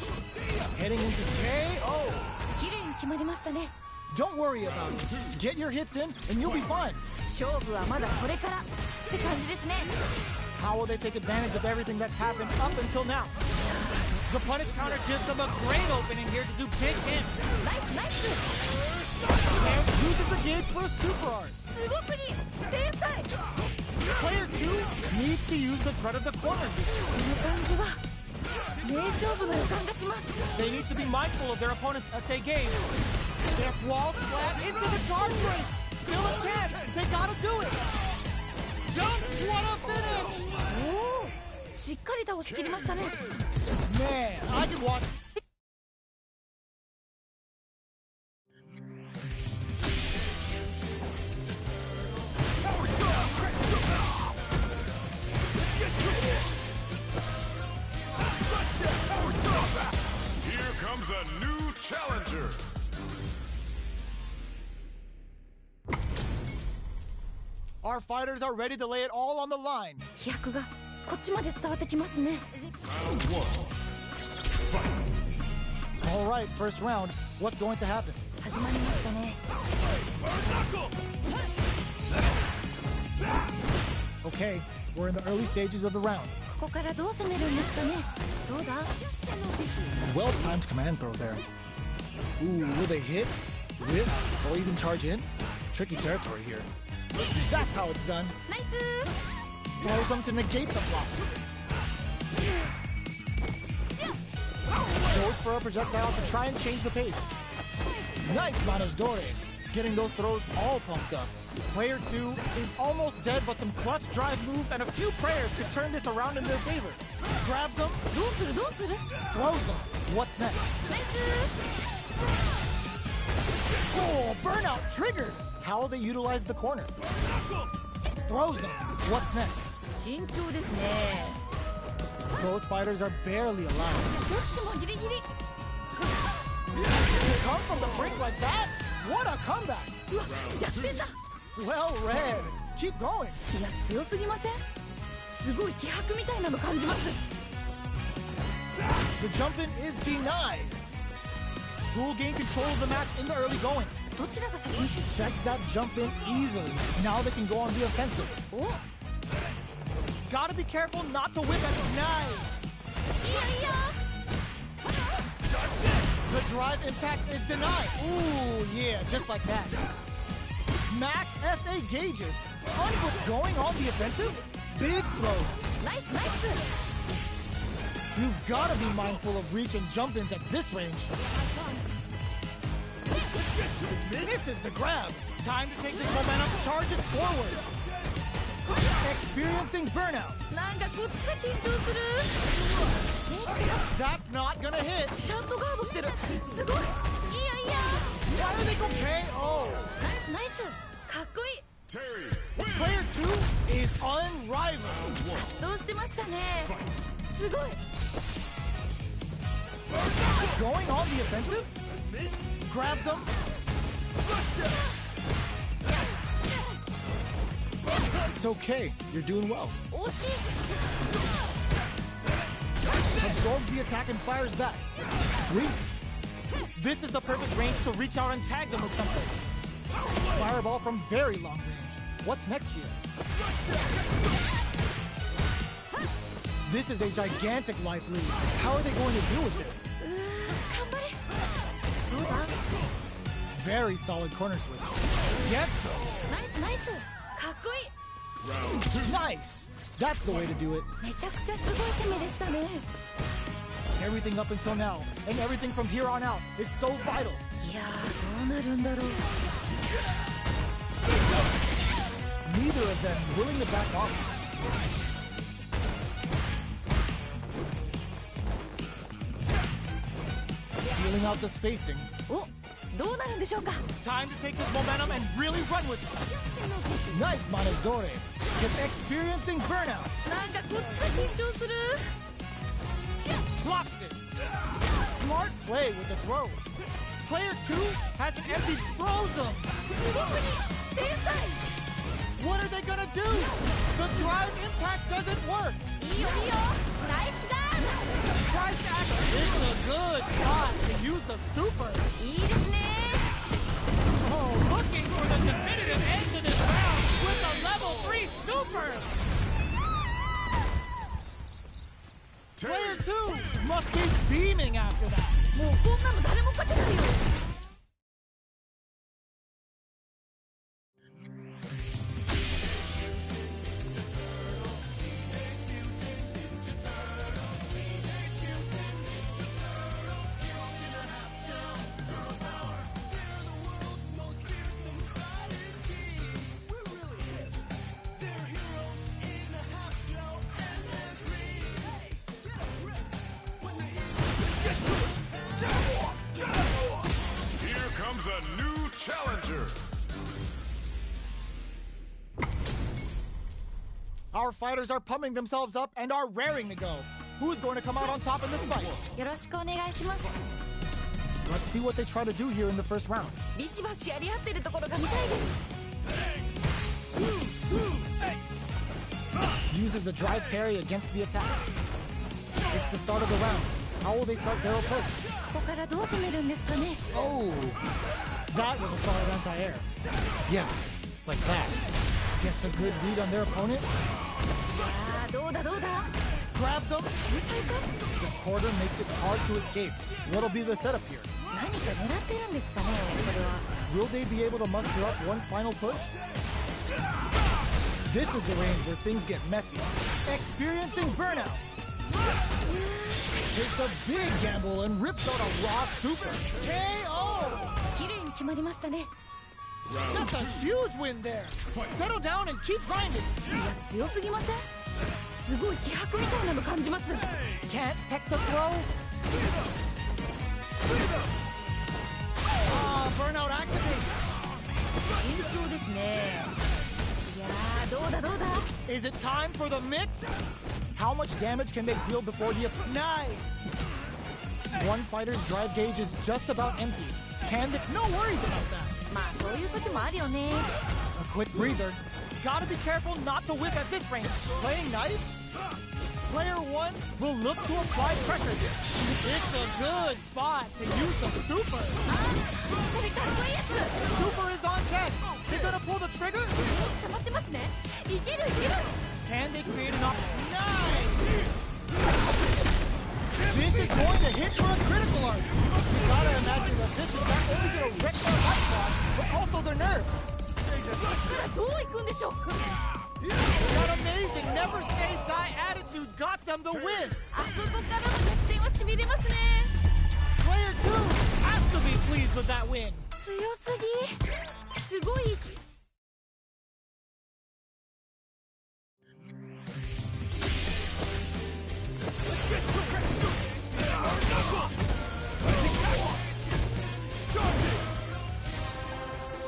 Heading into KO. 綺麗に決まりましたね Don't worry about it. Get your hits in and you'll be fine. 勝負はまだこれからって感じですね How will they take advantage of everything that's happened up until now? The punish counter gives them a great opening here to do big hits. ナイスナイス And uses the gauge for a super art. すごすぎ天才 Player 2 needs to use the threat of the corner. この感じは名勝負の予感がします They need to be mindful of their opponent's essay game. Their wall splat into the guard break. Still a chance. They gotta do it. Jump. What a finish. おおしっかり倒しきりましたね Man, I can watch. Here comes a new challenger. Our fighters are ready to lay it all on the line. 飛躍がこっちまで伝わってきますね Round one. Fight. All right, first round. What's going to happen? 始まりましたね Okay, we're in the early stages of the round. ここからどう攻めるんですかねどうだ Well-timed command throw there. Ooh, will they hit, whip, or even charge in? Tricky territory here. That's how it's done. ナイス Throws them to negate the block. Goes for a projectile to try and change the pace. Nice Managedore. getting those throws all pumped up. Player 2 is almost dead, but some clutch drive moves and a few prayers could turn this around in their favor. Grabs them, どうするどうする throws them. What's next? ナイス Oh, burnout triggered! How will they utilize the corner? Throws them. What's next? 慎重ですね Both fighters are barely alive. どっちもギリギリ To come from the brink like that? What a comeback! うわ逆転だ Well read. Keep going. いや強すぎませんすごい気迫みたいなの感じます The jump-in is denied. Who will gain control of the match in the early going? どちらが先にし Checks that jump-in easily. Now they can go on the offensive. お Gotta be careful not to whip at it. Nice. いやいや The drive impact is denied. Ooh, yeah, just like that. Max SA gauges. Unbook going on the offensive? Big throws. ナイスナイス You've gotta be mindful of reach and jump-ins at this range. Misses the grab. Time to take this momentum. Charges forward. Experiencing burnout. なんかこっちが緊張する That's not gonna hit. ちゃんとガードしてるすごいいやいや Why do they go KO? ナイスナイスかっこいい Terry, Player 2 is unrivaled. どうしてましたねすごい Going on the offensive? Grabs him. It's okay. You're doing well. 惜しい Absorbs the attack and fires back. Sweet. This is the perfect range to reach out and tag them with something. Fireball from very long range. What's next here? This is a gigantic life lead. How are they going to deal with this? 頑張れどうだ Very solid corner switch. Gets them. ナイスナイスかっこいい Nice. That's the way to do it. めちゃくちゃすごい攻めでしたね Everything up until now, and everything from here on out, is so vital. いやーどうなるんだろう Neither of them willing to back off. Feeling out the spacing. おどうなるんでしょうか Time to take this momentum and really run with it. Nice Manes Dore. Just experiencing burnout. なんかこっちが緊張する Blocks it. Smart play with the throw. Player 2 has an empty throws them. すごくに天才 What are they gonna do? The drive impact doesn't work. いいよいいよナイスガー Tries to act. It's a good spot to use the super. いいですね Oh, looking for the definitive end to this round with a level 3 super. Player 2 must be beaming after that. もうこんなの誰も勝てないよ here comes a new challenger. Our fighters are pumping themselves up and are raring to go. Who's going to come out on top in this fight? よろしくお願いします Let's see what they try to do here in the first round. ビシバシやり合ってるところが見たいです Uses a drive parry against the attack. It's the start of the round. How will they start their approach? ここからどう攻めるんですかね Oh, that was a solid anti-air. Yes, like that. Gets a good read on their opponent. あーどうだどうだ Grabs them. 天才か The quarter makes it hard to escape. What'll be the setup here? 何か狙ってるんですかねこれは Will they be able to muster up one final push? This is the range where things get messy. Experiencing burnout. Takes a big gamble and rips out a raw super. KO! 綺麗に決まりましたね That's a huge win there. Settle down and keep grinding. いや強すぎません？すごい気迫みたいなの感じます。 Can't tech the throw. Burnout activate. 緊張ですね。いやーどうだどうだ。 Is it time for the mix? How much damage can they deal before the... Nice! One fighter's drive gauge is just about empty. Can they... No worries about that. まあそういう時もあるよね。 A quick breather. Gotta be careful not to whip at this range. Playing nice? Player one will look to apply pressure here. It's a good spot to use the super. これかっこいいやつ。 Super is on deck. They gonna pull the trigger? 溜まってますね。いけるいける。 Can they create an Nice! This is going to hit for a critical arc. You gotta imagine that this is not only gonna wreck their life loss, but also their nerves. こっからどう行くんでしょう。 That amazing never say die attitude got them the win. あそこからの逆転はしびれますね。 Player 2 has to be pleased with that win. 強すぎ。すごい。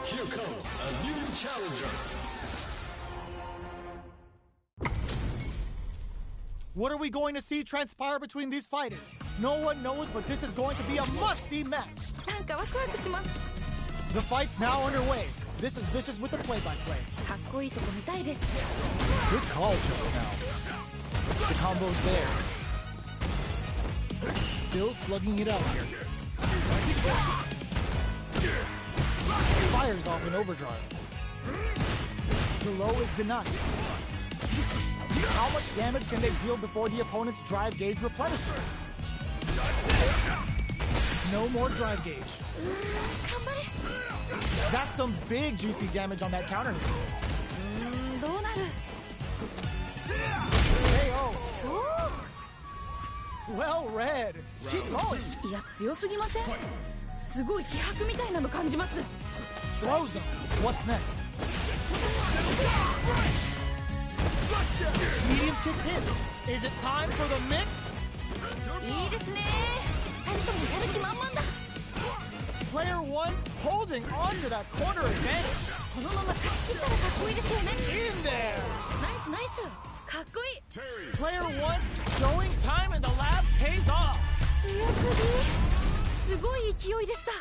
Here comes a new challenger. What are we going to see transpire between these fighters? No one knows, but this is going to be a must-see match. なんかワクワクします。 The fight's now underway. This is Vicious with the play-by-play. かっこいいとこ見たいです。 Good call just now. The combo's there. Still slugging it out here. Fires off in overdrive. The low is denied. How much damage can they deal before the opponent's drive gauge replenishes? No more drive gauge. 頑張れ。 That's some big juicy damage on that counter. どうなる。 KO. お Well read. Keep going. お。いや強すぎません？すごい気迫みたいなの感じます。 Throws him. What's next? Medium kick hit. Is it time for the mix? いいですね。二人ともやる気満々だ。 Player 1 holding on to that corner advantage. このまま勝ち切ったらかっこいいですよね。 In there. ナイスナイス。かっこいい。 Player 1 showing time in the lab pays off. 強すぎ。すごい勢いでした。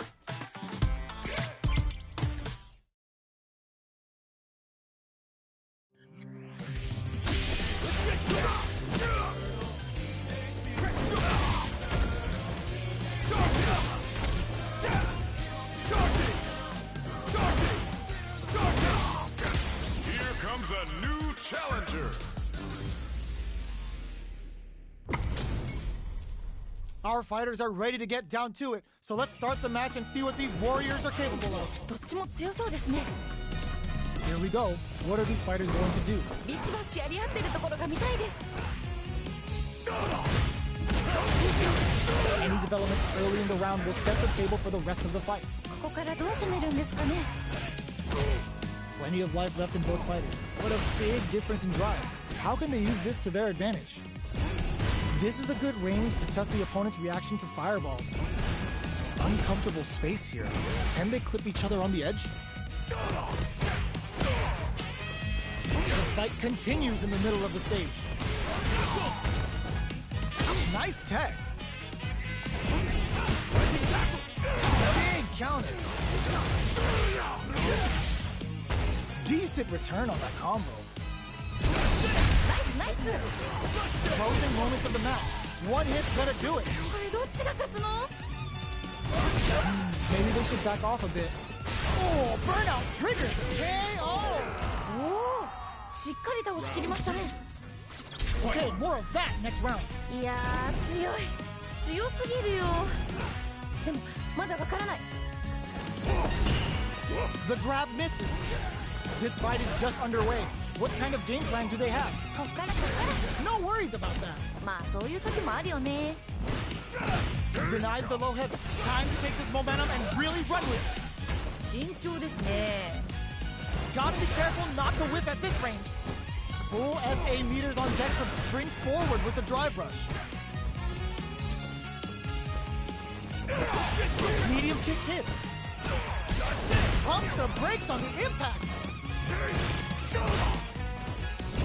Here comes a new challenger. Our fighters are ready to get down to it, so let's start the match and see what these warriors are capable of. どっちも強そうですね。 Here we go. What are these fighters going to do? ビシバシやり合ってるところが見たいです。 Any developments early in the round will set the table for the rest of the fight. ここからどう攻めるんですかね。 Plenty of life left in both fighters, but a big difference in drive. How can they use this to their advantage? This is a good range to test the opponent's reaction to fireballs. Uncomfortable space here. Can they clip each other on the edge? The fight continues in the middle of the stage. Nice tech. Big counter. Decent return on that combo. ナイスナイス。 Closing moments of the match. One hit's gonna do it. これどっちが勝つの？ Maybe they should back off a bit. Oh, burnout triggered. KO. おお、しっかり倒しきりましたね。 Okay, more of that next round. いやー強い。強すぎるよ。でもまだわからない。 The grab misses. This fight is just underway. What kind of game plan do they have? こっからこっか No worries about that. ら。まあそういう時もあるよね。 Denies the low heavy. Time to take this momentum and really run with it. 慎重ですね。 Gotta be careful not to whip at this range. Full SA meters on Zekrom springs forward with the drive rush. Medium kick hits. Pumps the brakes on the impact.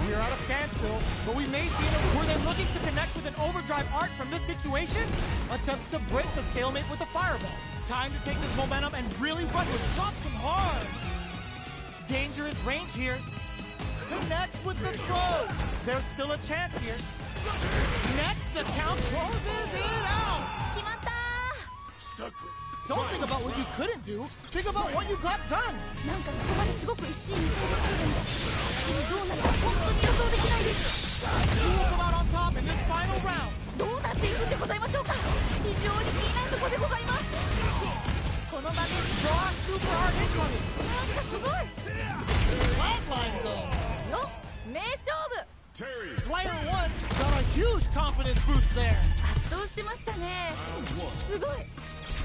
We're at a standstill, but we may see it. Were they looking to connect with an overdrive art from this situation? Attempts to break the stalemate with the fireball. Time to take this momentum and really run with drops him hard. Dangerous range here. Connects with the throw. There's still a chance here. Next, the count closes it out. 決まった。 Don't think about what you couldn't do. Think about what you got done. なんかここまですごく一進一退できてるんだ。でもどうなるか本当に予想できないです。 Who will come out on top in this final round? どうなっていくんでございましょうか。非常に気になるところでございます。この場面、 Draw super hard incoming. なんかすごい。 Flatline zone. よ、名勝負。 Terry. Player 1 got a huge confidence boost there. 圧倒してましたね。すごい。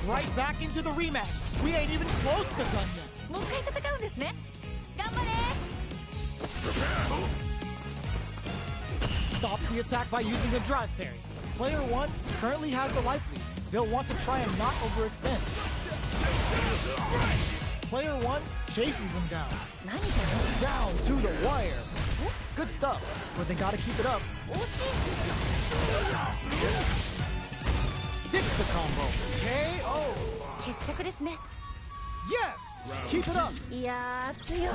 Right back into the rematch. We ain't even close to done yet. もう一回戦うんですね。頑張れ。 Stop the attack by using the drive parry. Player 1 currently has the life lead. They'll want to try and not overextend. Player 1 chases them down. 何か Down to the wire. Good stuff, but they gotta keep it up. 惜しい。 Sticks the combo. KO. 決着ですね。 Yes! Keep it up. いやー、強い。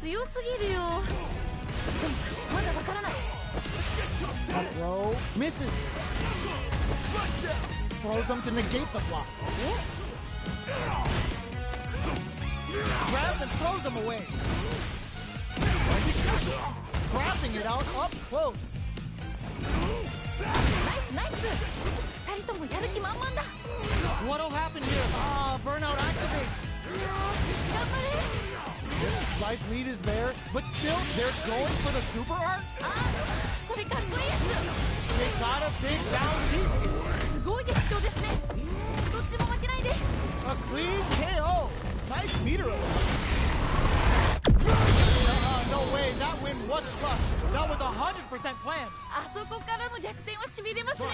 強すぎるよ。でもまだわからない。 Up row. Misses. Throws them to negate the block. Grabs and throws them away. Scrapping it out up close. ナイスナイス。二人ともやる気満々だ。 What'll happen here? Burnout activates. 頑張れ。 Life lead is there, but still, they're going for the super art? これかっこいいや They gotta take down deep. つ。すごい激闘ですね。どっちも負けないで。 A clean KO. Nice meter. No way, that win wasn't luck. That was 100% planned. あそこからの逆転はしびれますね。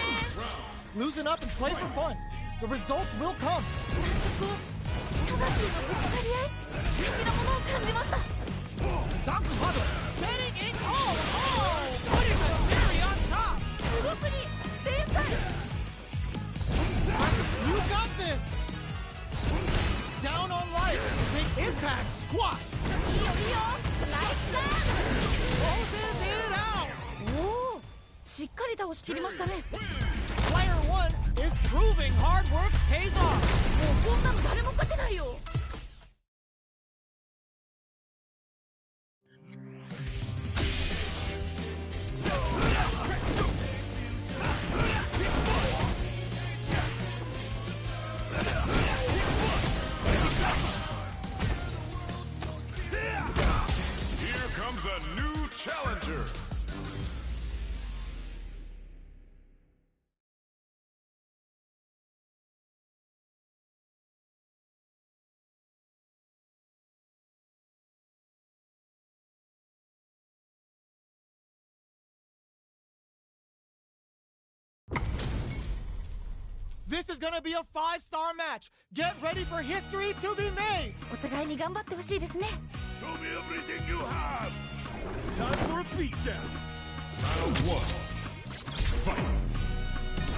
Loosen up and play for fun. The results will come. なんかこう、魂のぶつかり合い的なものを感じました。 Zakuhado getting it all. Oh, putting the cherry on top. すごすぎ。天才。 You got this. Down on life. Big impact squat. いいよいいよ。ナイスだ。 Closes it out. おお、しっかり倒しきりましたね。 Player 1 is proving hard work pays off. もうこんなの誰も勝てないよ。 Here comes a new challenger. This is gonna be a 5-star match. Get ready for history to be made. お互いに頑張ってほしいですね。 Show me everything you have. Time for a beatdown. Round one. Fight.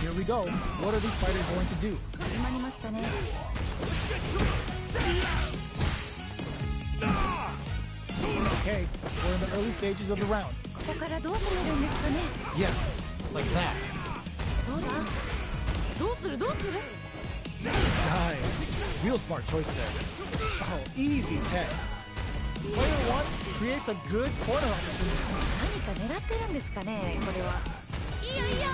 Here we go. What are these fighters going to do? 始まりましたね。 Okay, we're in the early stages of the round. ここからどう攻めるんですかね。 Yes, like that. どうだ。どうするどうする。 Nice. Real smart choice there. Oh, easy tech. Player 1 creates a good corner opportunity. 何か狙ってるんですかね、これは。いいよいいよ。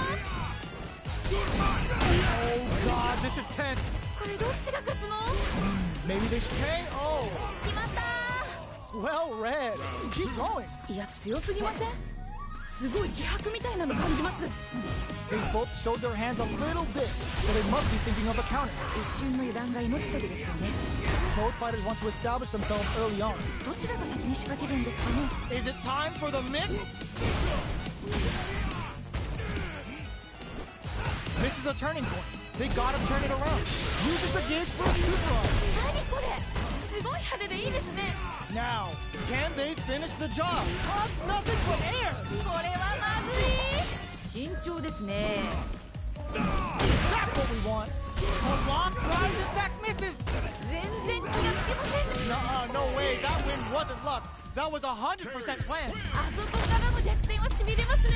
Oh god, this is tense. これどっちが勝つの。 Maybe they should KO. 決まった。 Well read. Keep going. いや強すぎません。すごい気迫みたいなの感じます。 They both showed their hands a little bit, so they must be thinking of a counter. 一瞬の油断が命取りですよね。 Both fighters want to establish themselves early on. どちらが先に仕掛けるんですかね。 Is it time for the mix? This is a turning point. They gotta turn it around. Uses the gauge for a super arm. 何これ、すごい派手でいいですね。 Now, can they finish the job? Hugs nothing but air. これはまずい。慎重ですね。 That's what we want. A long drive and back misses. 全然気が抜けません。 Nuh-uh, no way. That win wasn't luck. That was 100% planned. あそこからの逆転はしびれますね。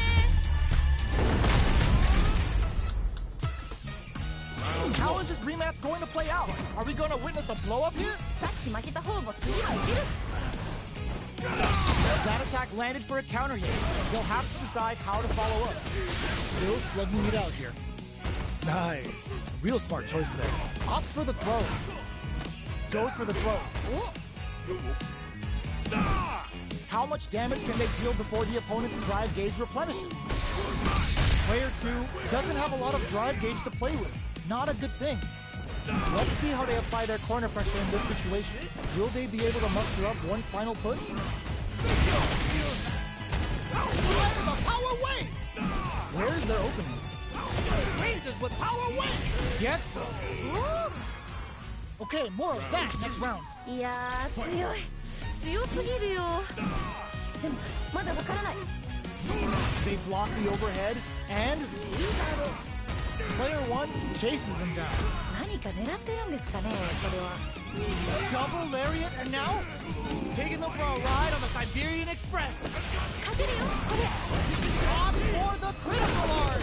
How is this rematch going to play out? Are we going to witness a blow-up here? さっき負けた方も次は受ける。 That attack landed for a counter hit. They'll have to decide how to follow up. Still slugging it out here. Nice. Real smart choice there. Opts for the throw. Goes for the throw. How much damage can they deal before the opponent's drive gauge replenishes? Player 2 doesn't have a lot of drive gauge to play with. Not a good thing. Let's see how they apply their corner pressure in this situation. Will they be able to muster up one final push? The power wave! Where's their opening? Raises with power wave! Gets him! Okay, more of that next round. いやー、強い。強すぎるよ。でもまだわからない。 They block the overhead and player 1 chases them down. 何か狙ってるんですかね、これは。 Double lariat and now taking them for a ride on the Siberian Express. 勝てるよ、これ。 Opt for the critical art.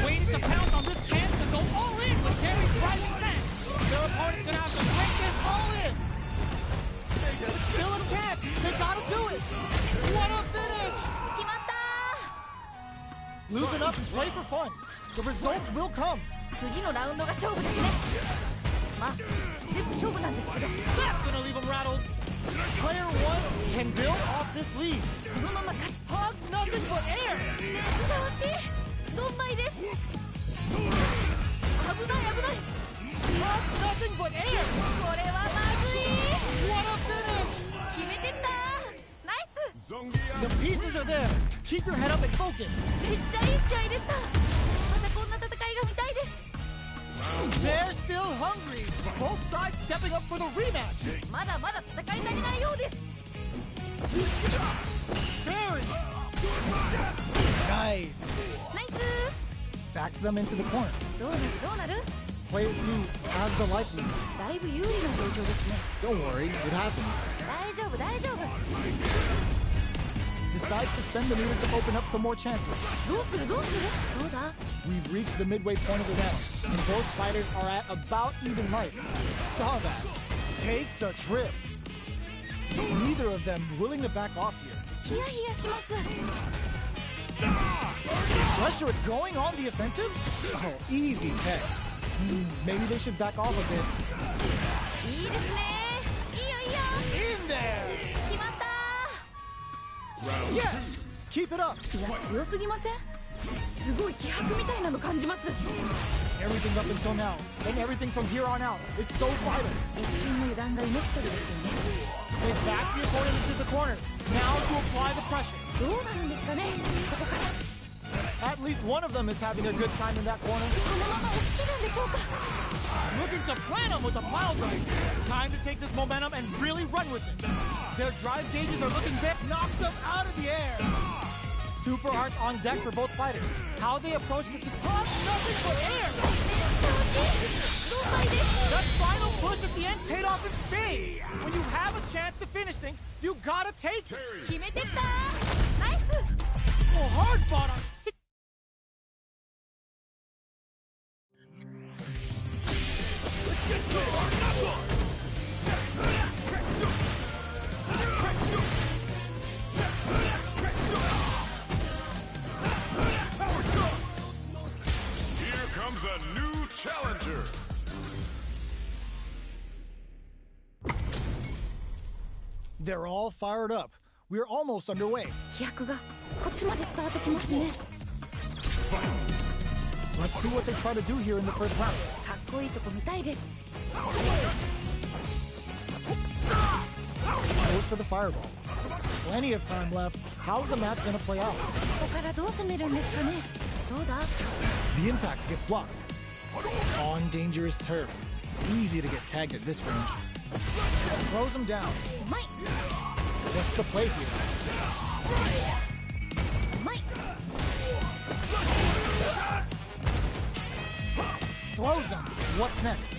Waiting to pounce on this chance to go all in with Terry's rising fence. Their opponent's gonna have to break this all in. Still a chance. They gotta do it. What a finish. 決まったー。 Loosen up and play for fun. The results will come. 次のラウンドが勝負ですね。まあ全部勝負なんですけど、 That's gonna leave them rattled. Player 1 can build off this lead. このまま勝ち。 Hugs nothing but air. めっちゃ惜しい。ドンマイです。危ない危ない。 Hugs nothing but air. これはまずい。 What a finish. 決めてったー。ナイス。 The pieces are there. Keep your head up and focus. めっちゃいい試合でした。またこんな戦いが見たいです。 They're still hungry. Both sides stepping up for the rematch. まだまだ戦い足りないようです。 Barry. Nice. ナイス。 Backs them into the corner. どうなるどうなる。 Player 2 has the life lead. だいぶ有利な状況ですね。 Don't worry, it happens. 大丈夫大丈夫。 Decides to spend the meter to open up some more chances. どうするどうする。どうだ。 We've reached the midway point of the round, and both fighters are at about even life. Saw that. Takes a trip. Neither of them willing to back off here. ヒヤヒヤします。 Pressure going on the offensive? Oh, easy tech. Maybe they should back off a bit. いいですね。いいよいいよ。 In there! 決まった Yes! Keep it up! ー。いや強すぎません。すごい気迫みたいなの感じます。 Everything up until now, and everything from here on out, is so vital. 一瞬の油断が命取りですよね。 They back the opponent into the corner. Now to apply the pressure. どうなるんですかね、ここから。 At least one of them is having a good time in that corner. このまま押し切るんでしょうか。 Looking to plant them with a pile drive. Time to take this momentum and really run with it. Their drive gauges are looking big. Knock them out of the air. Super arts on deck for both fighters. How they approach this is nothing but air. ドンマイです。 That final push at the end paid off in spades. When you have a chance to finish things, you gotta take it. 決めてったー。ナイス。 Oh, hard fought on. Here comes a new challenger. They're all fired up. We're almost underway. 飛躍がこっちまで伝わってきますね。 Let's see what they try to do here in the first round. かっこいいとこ見たいです。 Goes for the fireball. Plenty of time left. How's the match gonna play out? ここからどう攻めるんですかね。どうだ。 The impact gets blocked. On dangerous turf. Easy to get tagged at this range. Throws him down. うまい。 What's the play here? うまい。 Throws him. What's next?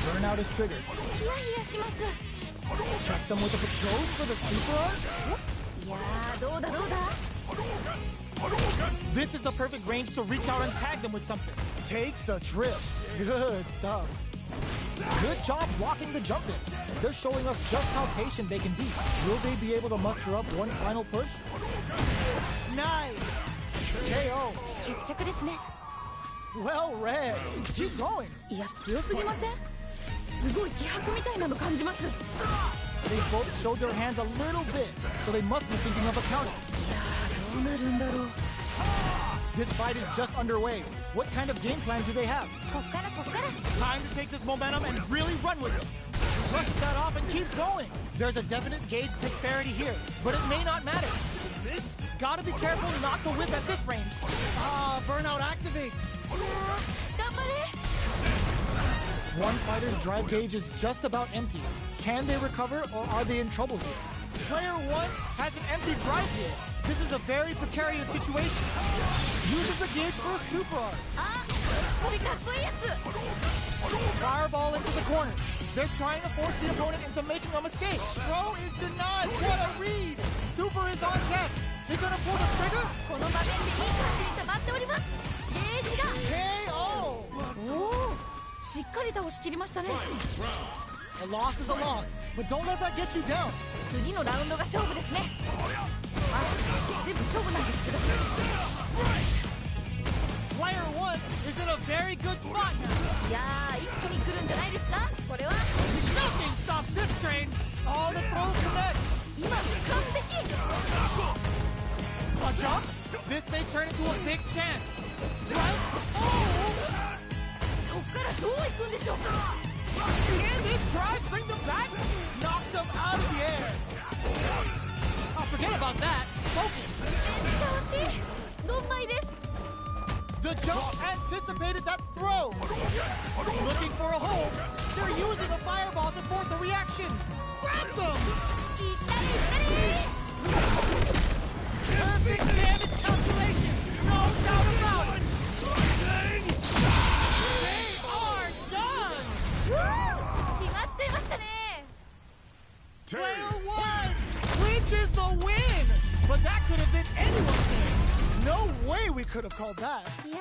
Burnout is triggered. ヒヤヒヤします。 Checks him with a goes for the super arc. いやー、どうだどうだ。 This is the perfect range to reach out and tag them with something. Takes a trip. Good stuff. Good job blocking the jump in. They're showing us just how patient they can be. Will they be able to muster up one final push? Nice. KO. 決着ですね。 Well read. Keep going. いや、強すぎません？すごい気迫みたいなの感じます。いや They both showed their hands a little bit, so they must be thinking of a counter. ー、どうなるんだろう。 This fight is just underway. What kind of game plan do they have? こっからこっから。 Time to take this momentum and really run with it. Brushes that off and keeps going. There's a definite gauge disparity here, but it may not matter. Gotta be careful not to whip at this range. Burnout activates. 頑張れ。 One fighter's drive gauge is just about empty. Can they recover or are they in trouble here? Player one has an empty drive gauge. This is a very precarious situation. Uses a gauge for a super arc. あ、それかっこいいやつ。 Fireball into the corner. They're trying to force the opponent into making a mistake. Throw is denied. What a read. Super is on deck. They're gonna pull the trigger. この場面でいい感じに溜まっております。ゲージが。 KO. おお、しっかり倒しきりましたね。 A loss is a loss, but don't let that get you down. 次のラウンドが勝負ですね。あ、全部勝負なんですけど。 Player one is in a very good spot now. いやー、一気に来るんじゃないですか。これは Nothing stops this train. All the throw connects. 今完璧。 A jump? This may turn into a big chance. Right? こっからどう行くんでしょうか。 Can this drive bring them back? Knock them out of the air. Oh, forget about that. Focus. 調子いい。ドンマイです。 The jump anticipated that throw. Looking for a hold. They're using a fireball to force a reaction. Grab them. 行ったり行ったり。 Perfect damage calculation. No doubt about it. They are done. 決まっちゃいましたね。 Player one clinches the win. But that could have been anyone's game. No way we could have called that. いや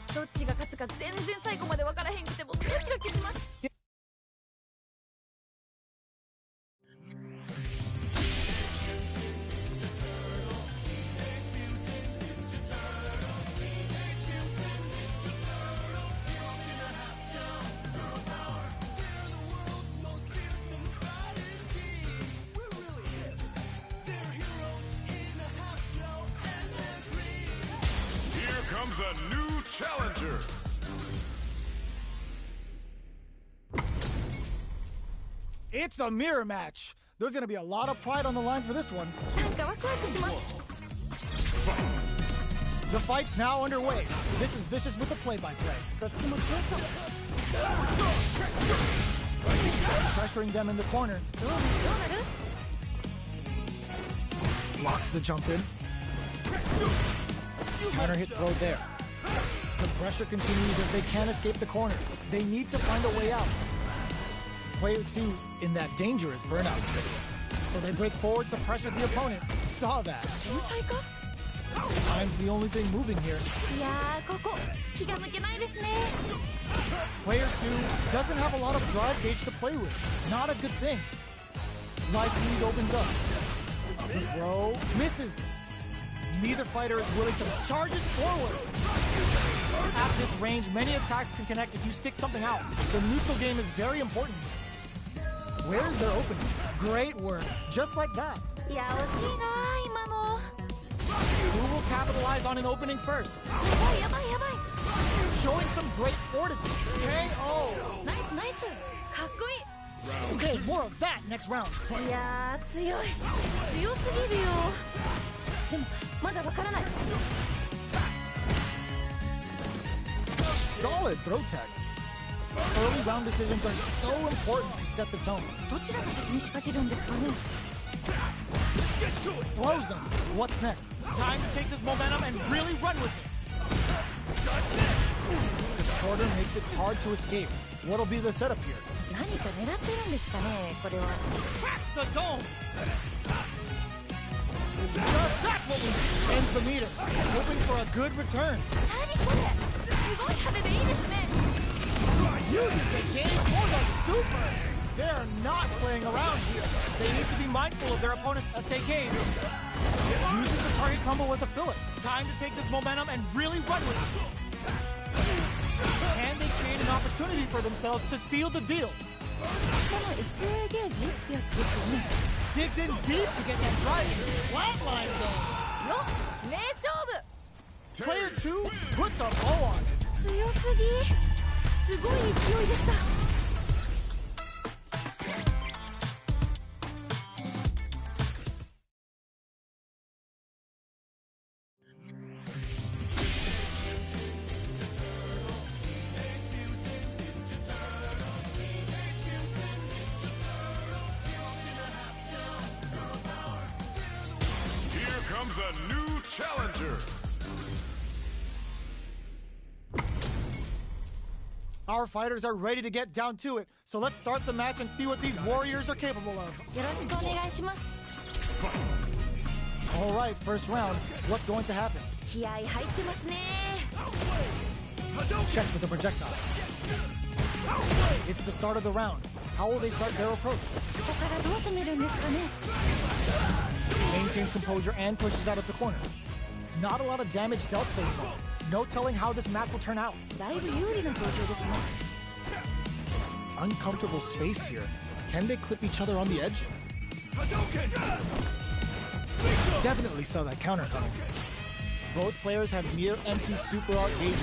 ー、どっちが勝つか全然最後まで分からへんくてもドキドキします。 Here comes a new challenger. It's a mirror match. There's going to be a lot of pride on the line for this one. なんかワクワクします。 The fight's now underway. This is Vicious with the play-by-play. どっちも強そう。 Pressuring them in the corner. どうなる？ Blocks the jump in. Counter hit throw there. The pressure continues as they can't escape the corner. They need to find a way out. Player two in that dangerous burnout state. So they break forward to pressure the opponent. Saw that. 天才か？ Time's the only thing moving here. いやー、ここ気が抜けないですね。 Player two doesn't have a lot of drive gauge to play with. Not a good thing. Life lead opens up. The throw misses. Neither fighter is willing to charges forward. At this range, many attacks can connect if you stick something out. The neutral game is very important. Where's their opening? Great work. Just like that. いや惜しいな今の。 Who will capitalize on an opening first? やばいやばい。 Showing some great fortitude. KO. ナイスナイス。かっこいい。 Okay, more of that next round. いやー強い。強すぎるよ。でもまだわからない。 Solid throw tag. Early round decisions are so important to set the tone. どちらが先に仕掛けるんですかね。 Throws him. What's next? Time to take this momentum and really run with it. The quarter makes it hard to escape. What'll be the setup here? 何か狙ってるんですかねこれは。 Cracks the dome. Just that's what we ends the meter. Hoping for a good return. 何これ。すごい派手でいいですね。 Using the game for the super. They're not playing around here. They need to be mindful of their opponent's SAKs. Uses the target combo as a filler. Time to take this momentum and really run with it. Can they create an opportunity for themselves to seal the deal? しかも SA ゲージってやつですよね。 Digs in deep to get that driving. Flatline though. よっ名勝負。 Player 2 puts a bow on it. 強すぎ。すごい勢いでした。 Here comes a new challenger. Our fighters are ready to get down to it, so let's start the match and see what these warriors are capable of. よろしくお願いします。 All right, first round. What's going to happen? 気合入ってますね。 Checks with the projectile. It's the start of the round. How will they start their approach? ここからどう攻めるんですかね。 Maintains composure and pushes out of the corner. Not a lot of damage dealt so far. No telling how this match will turn out. だいぶ有利な状況ですね。 Uncomfortable space here. Can they clip each other on the edge? Definitely saw that counter coming. Both players have near empty super art gauges.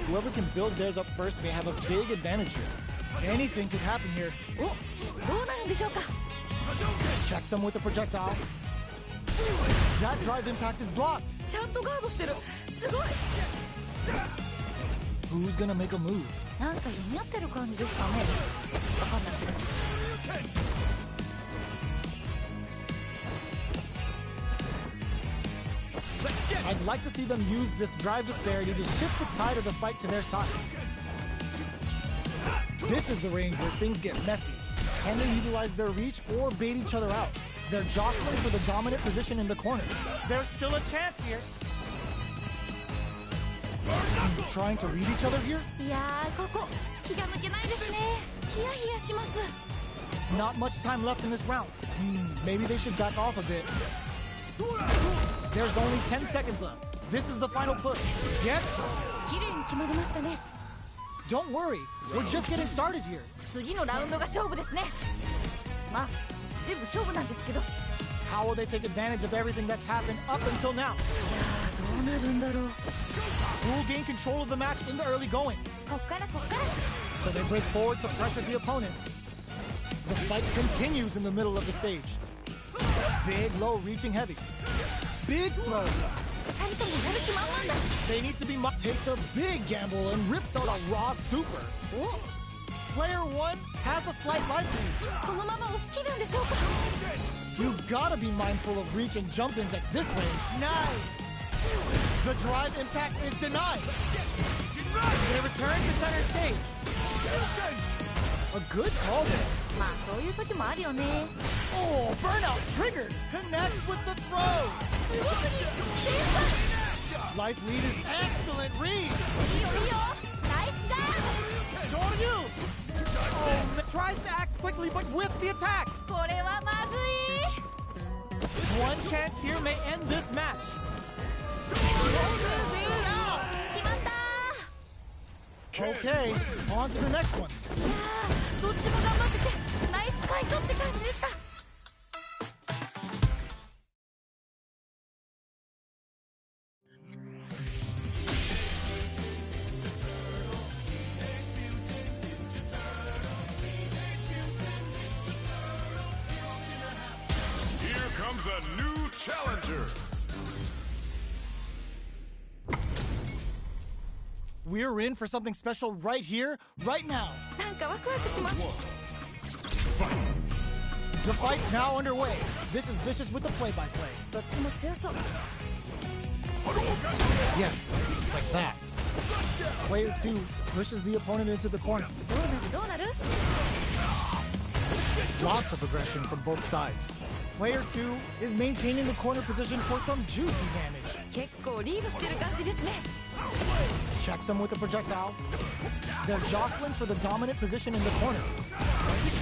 Whoever can build theirs up first may have a big advantage here. Anything could happen here. お、どうなるんでしょうか。 Checks him with the projectile. That drive impact is blocked. ちゃんとガードしてる。すごい。 Who's gonna make a move? なんか読み合ってる感じですかね。わかんないけど。 I'd like to see them use this drive disparity to shift the tide of the fight to their side. This is the range where things get messy. Can they utilize their reach or bait each other out? They're jostling for the dominant position in the corner. There's still a chance here. Trying to read each other here? いやーここ気が抜けないですね。ヒヤヒヤします。 Not much time left in this round. Maybe they should back off a bit. There's only 10 seconds left. This is the final push. Get some. 綺麗に決まりましたね。 Don't worry. We're just getting started here. 次のラウンドが勝負ですね。まあ全部勝負なんですけど。 How will they take advantage of everything that's happened up until now? どうなるんだろう。 Who will gain control of the match in the early going? こっからこっから。 So they break forward to pressure the opponent. The fight continues in the middle of the stage. Big low reaching heavy. Big throw. 二人ともやる気満々だ。 They need to be takes a big gamble and rips out a raw super. お、 Player 1 has a slight life lead. このまま押し切るんでしょうか。 You've gotta be mindful of reach and jump-ins at this range. Nice! The drive impact is denied. They return to center stage. A good call there. まあそういう時もあるよね。 Oh, burnout triggered. Connects with the throw. すごすぎ。天才。 Life lead is excellent read. いいよいいよ。ナイスガー Show you. Oh, tries to act quickly but whiffs the attack. ド。これはまずい。 One chance here may end this match. 決まったー。 Okay, on to the next one. いやーどっちも頑張っててナイスファイトって comes a new challenger. We're in for something special right here, right now. なんかワクワクします。 The fight's now underway. This is Vicious with the play-by-play. どっちも強そう。 Yes, like that. Player 2 pushes the opponent into the corner. どうなるどうなる？ Lots of aggression from both sides. Player 2 is maintaining the corner position for some juicy damage. 結構リードしてる感じですね。 Checks him with a projectile. They're jostling for the dominant position in the corner.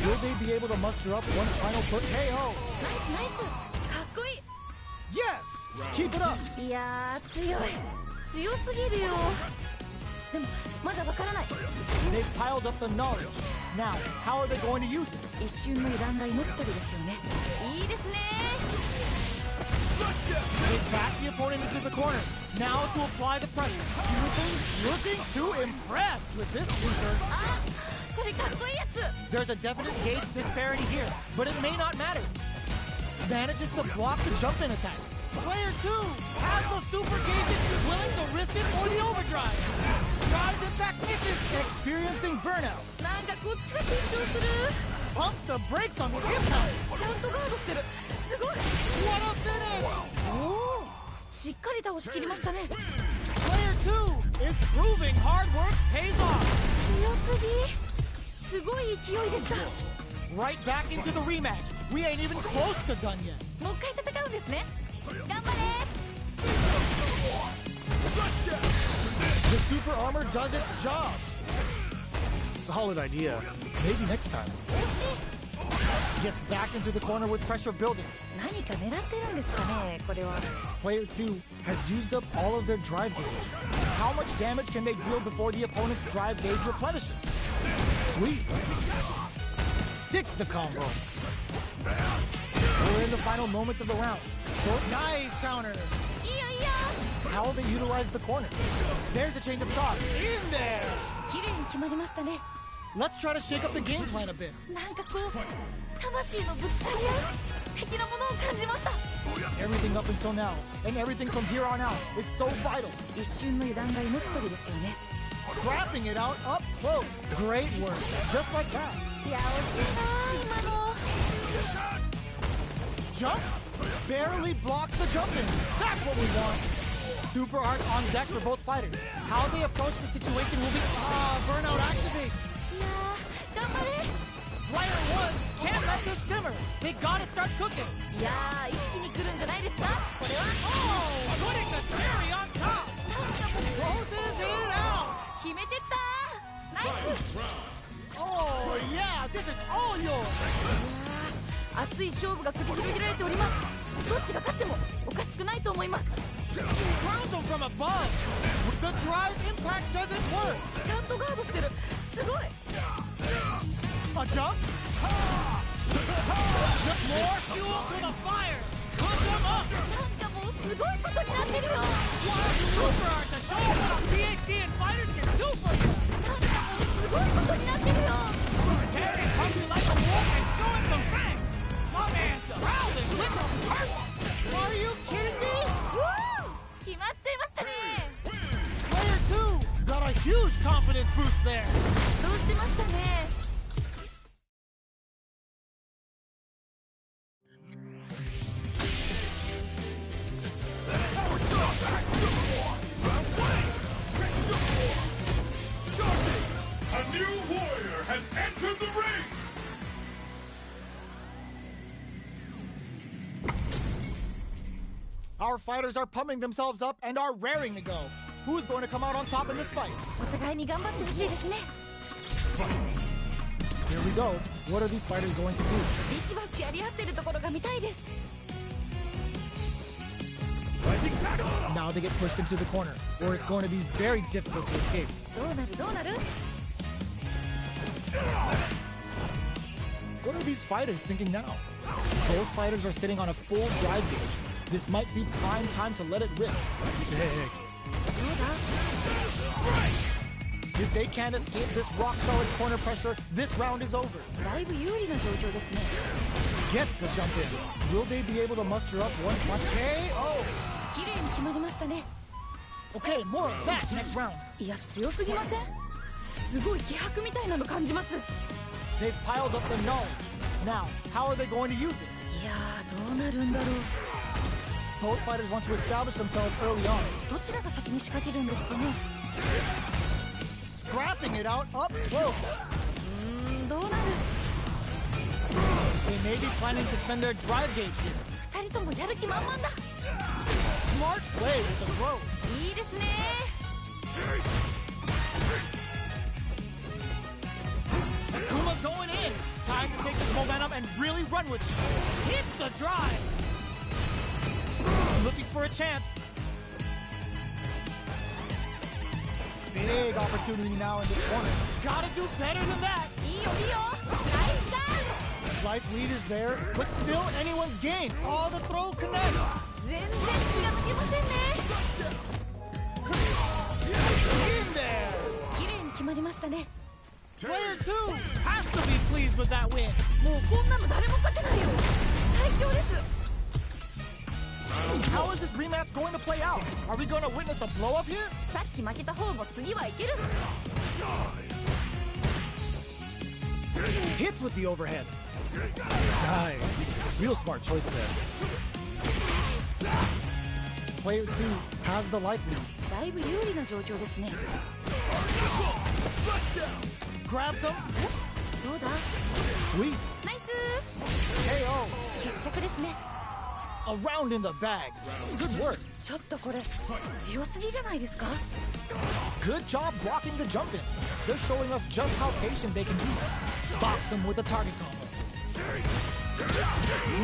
Will they be able to muster up one final KO? ナイスナイス。かっこいい。 Yes! Keep it up! いやー強い。強すぎるよ。でもまだわからない。 They've piled up the knowledge. Now, how are they going to use it? 一瞬の油断が命取りですよね。いいですね。 They back the opponent into the corner. Now to apply the pressure. Looking to impress with this sweeper. あ、これかっこいいやつ。 There's a definite gauge disparity here, but it may not matter. Manages to block the jump-in attack. Player 2 has the super gauge, willing to risk it for the overdrive. Drive impact misses, experiencing burnout. なんかこっちが緊張する。 Pumps the brakes on the impact. ちゃんとガードしてる。すごい。 What a finish! おお、しっかり倒しきりましたね。 Player 2 is proving hard work pays off. 強すぎ。すごい勢いでした。 Right back into the rematch. We ain't even close to done yet. もう一回戦うんですね。頑張れ。 The super armor does its job. Solid idea. Maybe next time. 惜しい。 Gets back into the corner with pressure building. 何か狙ってるんですかね、これは。 Player 2 has used up all of their drive gauge. How much damage can they deal before the opponent's drive gauge replenishes? Sweet. Sticks the combo. We're in the final moments of the round. Nice counter. いいよいいよ。 How will they utilize the corner? There's a change of thought. In there. 綺麗に決まりましたね。 Let's try to shake up the game plan a bit. なんかこう魂のぶつかり合い的なものを感じました。 Everything up until now, and everything from here on out, is so vital. 一瞬の油断が命取りですよね。 Scrapping it out up close. Great work. Just like that. いや惜しいな今の。 Jumps? Barely blocks the jump in. That's what we want. Super art on deck for both fighters. How they approach the situation will be... burnout activates. いやー頑張れ。 Player 1 can't let this simmer. They gotta start cooking. いやー一気に来るんじゃないですか。これは Oh, putting the cherry on top. なんかもう Closes it out. 決めてったー。ナイス。 Oh, yeah, this is all yours. いやー熱い勝負が繰り広げられております。どっちが勝ってもおかしくないと思います。 Crowns them from above. The drive impact doesn't work. ちゃんとガードしてる。すごい。 A jump? Just more fuel to the fire. Cook them up. なんかもうすごいことになってるよ。 Super art to show what a PhD and fighters can do for you. なんかもうすごいことになってるよ。 Tearing hungry like a wolf and showing some fangs. My man's growling with a purpose. Are you kidding me? 決まっちゃいましたね。 Player 2 got a huge confidence boost there. どうしてましたね。 A new warrior has entered the ring. Our fighters are pumping themselves up and are raring to go. Who's going to come out on top in this fight? お互いに頑張ってほしいですね。 Here we go. What are these fighters going to do? ビシバシやり合ってるところが見たいです。 Now they get pushed into the corner, or it's going to be very difficult to escape. どうなるどうなる。 What are these fighters thinking now? Both fighters are sitting on a full drive gauge. This might be prime time to let it rip. Sick. どうだ。 If they can't escape this rock-solid corner pressure, this round is over. だいぶ有利な状況ですね。Gets the jump in. Will they be able to muster up one punch? KO! 綺麗に決まりましたね。 Okay, more of that next round. いや、強すぎません？すごい気迫みたいなの感じます。 They've piled up the knowledge. Now, how are they going to use it? いやー、どうなるんだろう。 Both fighters want to establish themselves early on. どちらが先に仕掛けるんですかね。 Scrapping it out up close. どうなる？ They may be planning to spend their drive gauge here. 二人ともやる気満々だ。 Smart play with the throw. いいですね。 Akuma's going in. Time to take this momentum and really run with it. Hit the drive. Looking for a chance. Big opportunity now in this corner. Gotta do better than that. いいよいいよ。ナイスガン。 Life lead is there, but still anyone's game. All the throw connects. 全然気が抜けませんね。 In there. 綺麗に決まりましたね。 Player 2 has to be pleased with that win. もうこんなの誰も勝てないよ。最強です。 How is this rematch going to play out? Are we going to witness a blow up here? さっき負けた方も次はいける。 Hits with the overhead. Nice. Real smart choice there. Player 2 has the life lead. だいぶ有利な状況ですね。 Grabs him. どうだ？ Sweet. ナイス。 KO. 決着ですね。 A round in the bag. Good work. ちょっとこれ強すぎじゃないですか？ Good job blocking the jump in. They're showing us just how patient they can be. Box him with the target combo.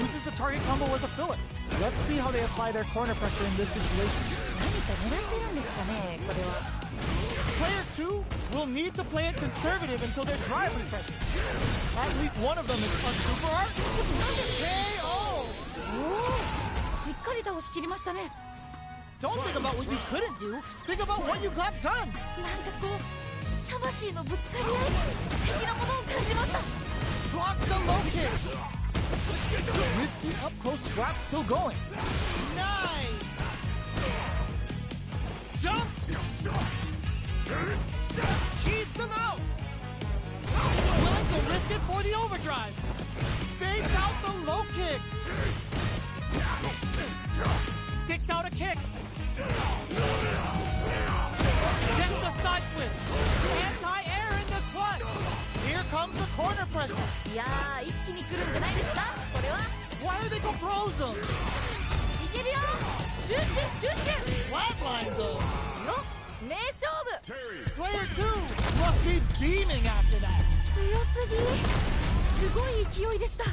Uses the target combo as a filler. Let's see how they apply their corner pressure in this situation. 何か狙ってるんですかね、これは。 Player 2 will need to play it conservative until their drive refreshes. At least one of them is a super art. ちょっとなんで？ KO! おお、しっかり倒し切りましたね。 Don't think about what you couldn't do. Think about what you got done. なんかこう魂のぶつかり合い的なものを感じました。 Blocks the low kick. Risky up close scrap still going. Nice. Jump. Keeps him out. Willing to risk it for the overdrive. Fakes out the low kick. Sticks out a kick. Gets the side switch. Anti-air in the clutch. Here comes the corner pressure. いやー、一気に来るんじゃないですか、これは。 Why are they go pros them? いけるよ。集中集中。 Flatlines them. よ、名勝負。 Player 2 must be beaming after that. 強すぎ。すごい勢いでした。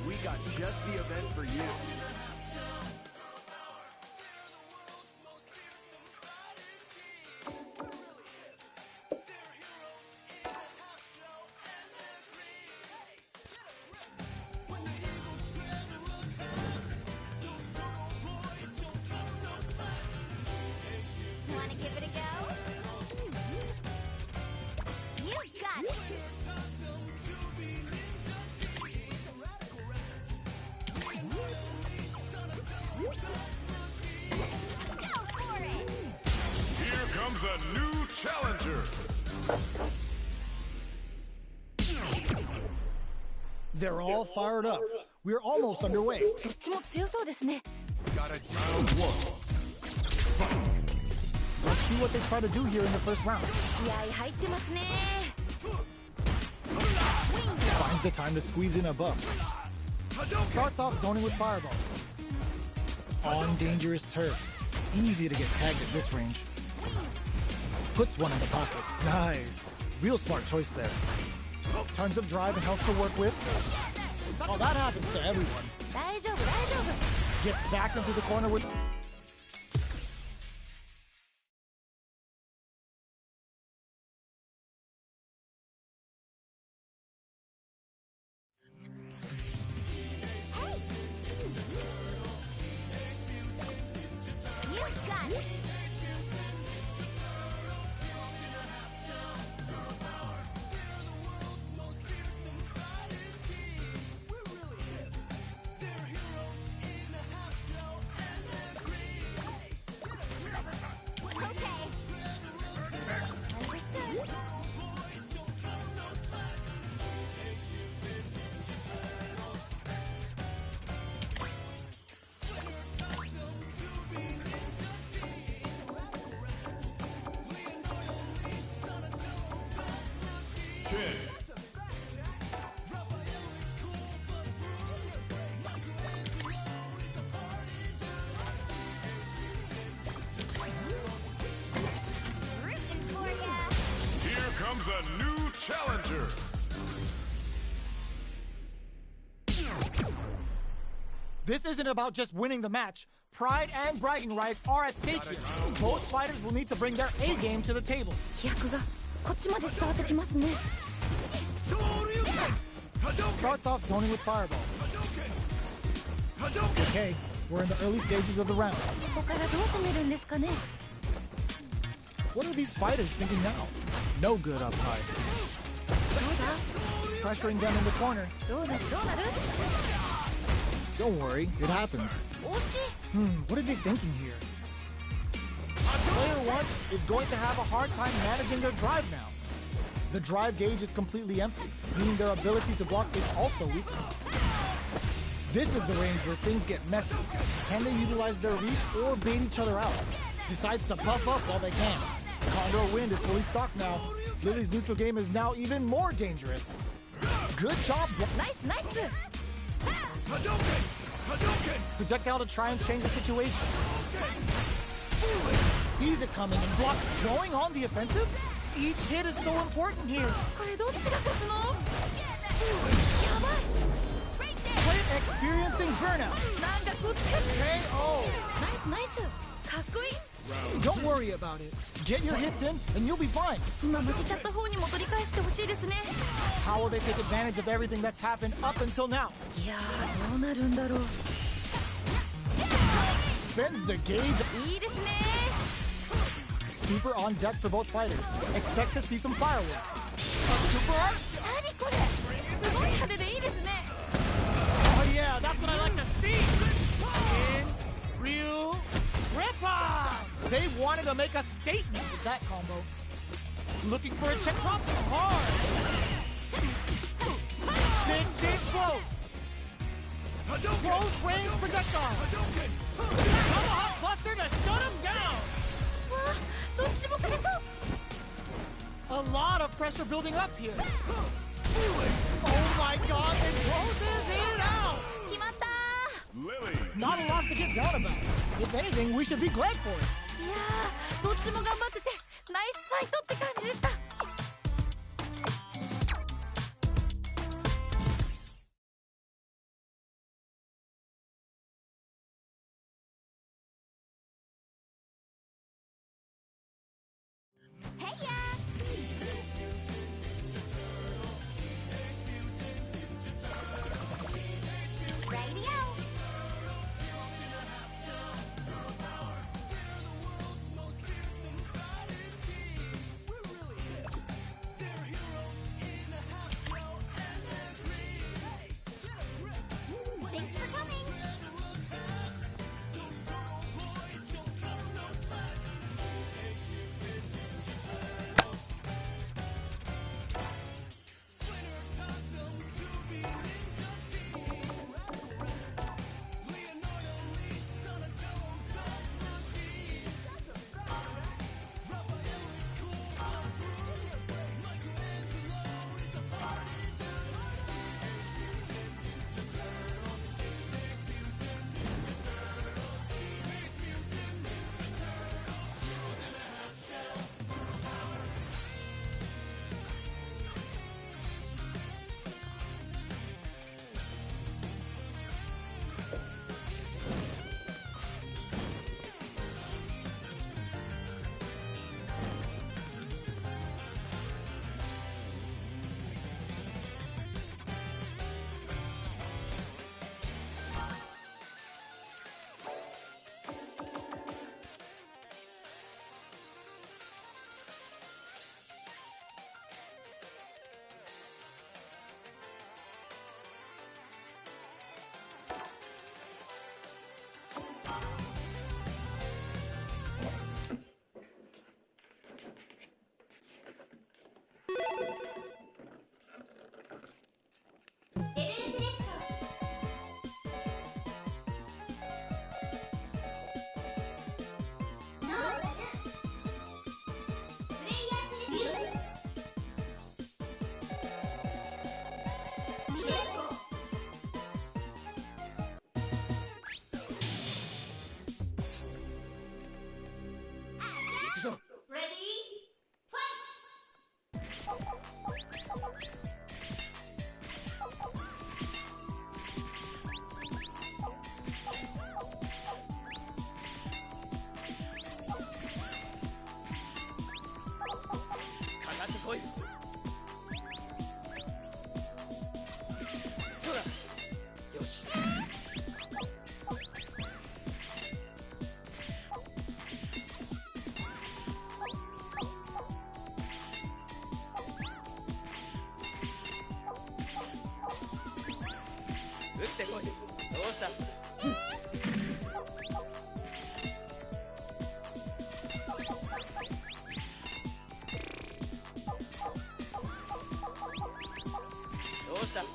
We got just the event for you. Wanna give it a go? a new challenger. They're all fired up. We're almost underway. どっちも強そうですね。 Got a round one. Let's see what they try to do here in the first round. 気合入ってますね。 Finds the time to squeeze in a buff. Starts off zoning with fireballs. On dangerous turf. Easy to get tagged at this range. Puts one in the pocket. Nice. Real smart choice there. Tons of drive and health to work with. Oh, that happens to everyone. 大丈夫大丈夫。 Gets backed into the corner with... You got it. Here comes a new challenger. This isn't about just winning the match. Pride and bragging rights are at stake here. Both fighters will need to bring their A game to the table. 飛躍がこっちまで伝わってきますね。 Starts off zoning with fireballs. Okay, we're in the early stages of the round. ここからどう攻めるんですかね。 What are these fighters thinking now? No good up high. どうだ Pressuring them in the corner. どうなるどうなる。 Don't worry, it happens. 惜しい。 What are they thinking here? Player 1 is going to have a hard time managing their drive now. The drive gauge is completely empty, meaning their ability to block is also weak. This is the range where things get messy. Can they utilize their reach or bait each other out? Decides to buff up while they can. Condor Wind is fully stocked now. Lily's neutral game is now even more dangerous. Good job. ナイスナイス。 Projectile to try and change the situation. Sees it coming and blocks. Going on the offensive? Each hit is so important here. これどっちが勝つの。やばい。 Player experiencing burnout. なんかこっちが。 KO. ナイスナイス。かっこいい。 Don't worry about it. Get your hits in and you'll be fine. 今負けちゃった方にも取り返してほしいですね。 How will they take advantage of everything that's happened up until now? いやーどうなるんだろう。 Spends the gauge. いいですね。 Super on deck for both fighters. Expect to see some fireworks. A super art? 何これ。すごい派手でいいですね。 Oh yeah, that's what I like to see. In Ryu Ripper. They wanted to make a statement with that combo. Looking for a check drop hard. Big stage blows. Close range projectile. Tomahawk Buster to shut him down. わあどっちも勝てそう。 A lot of pressure building up here. Oh my god, it closes it out. 決まった。 Lily. Not a loss to get down about. If anything, we should be glad for it. いやーどっちも頑張っててナイスファイトって感じでした。 Thanks for coming. 打ってこい。どうした？どうした？と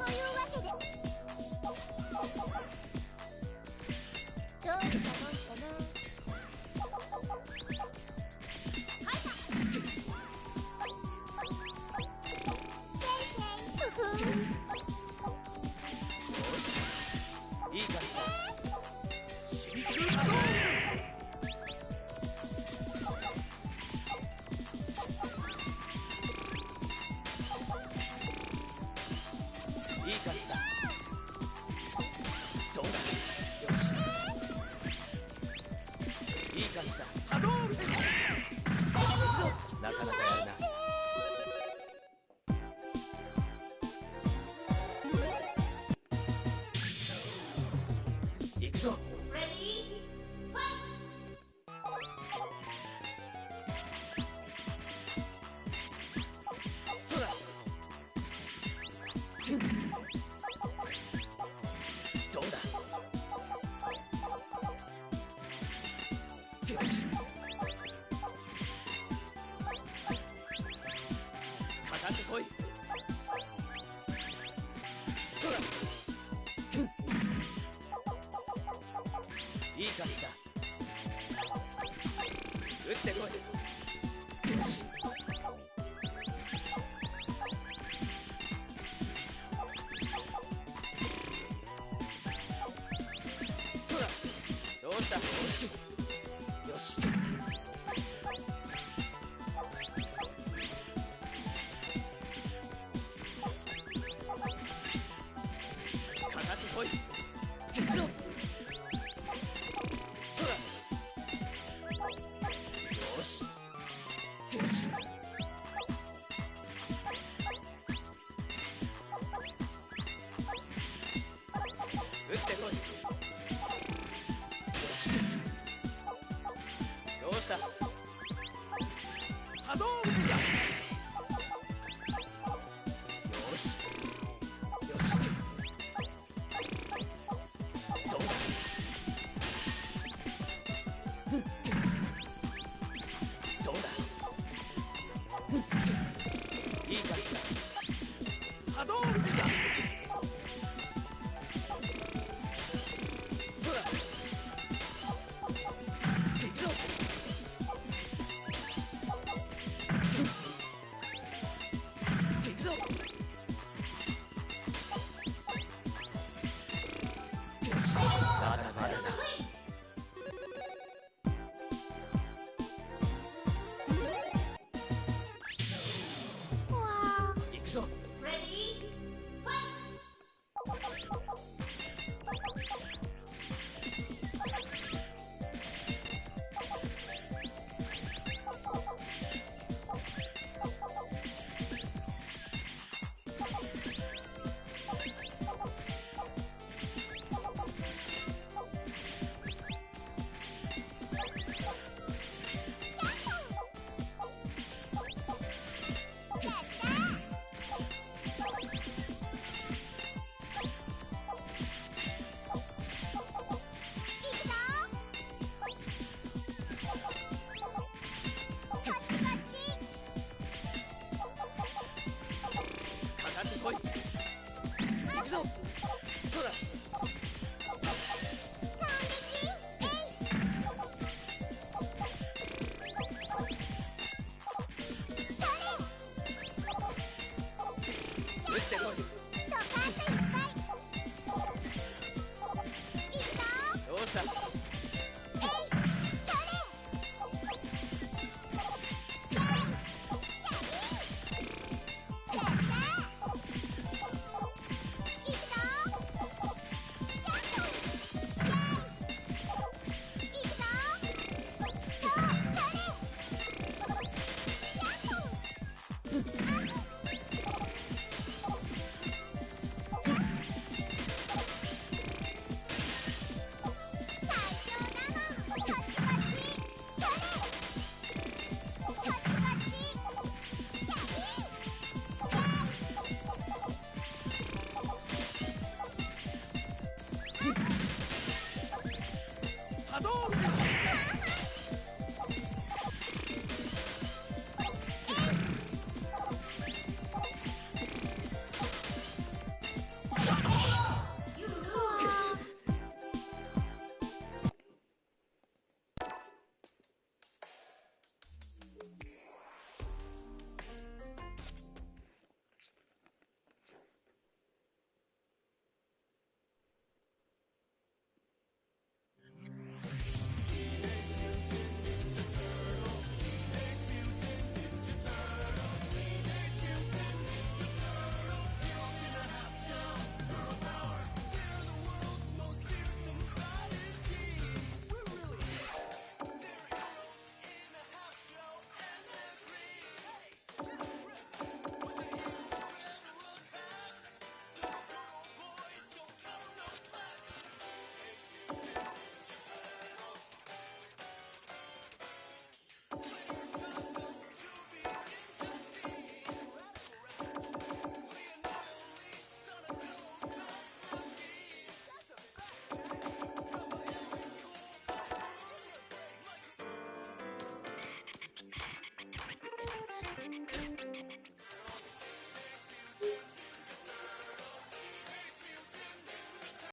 いうわけでどうしたもんかな。いい感じだ。真空波動。いい感じだ。どうだ。よし。いい感じだ。波動。なかなかやるな。行くぞ。どうだ。よし。かかってこい。どうだ。いい感じだ。打ってこい。よし。どうだ。どうした。よし。よし。かかってこい。行くぞ。よし。よし。打ってこい。よし。どうした。波動や。よし。よし。どうだ。どうだ。いい感じだ。波動。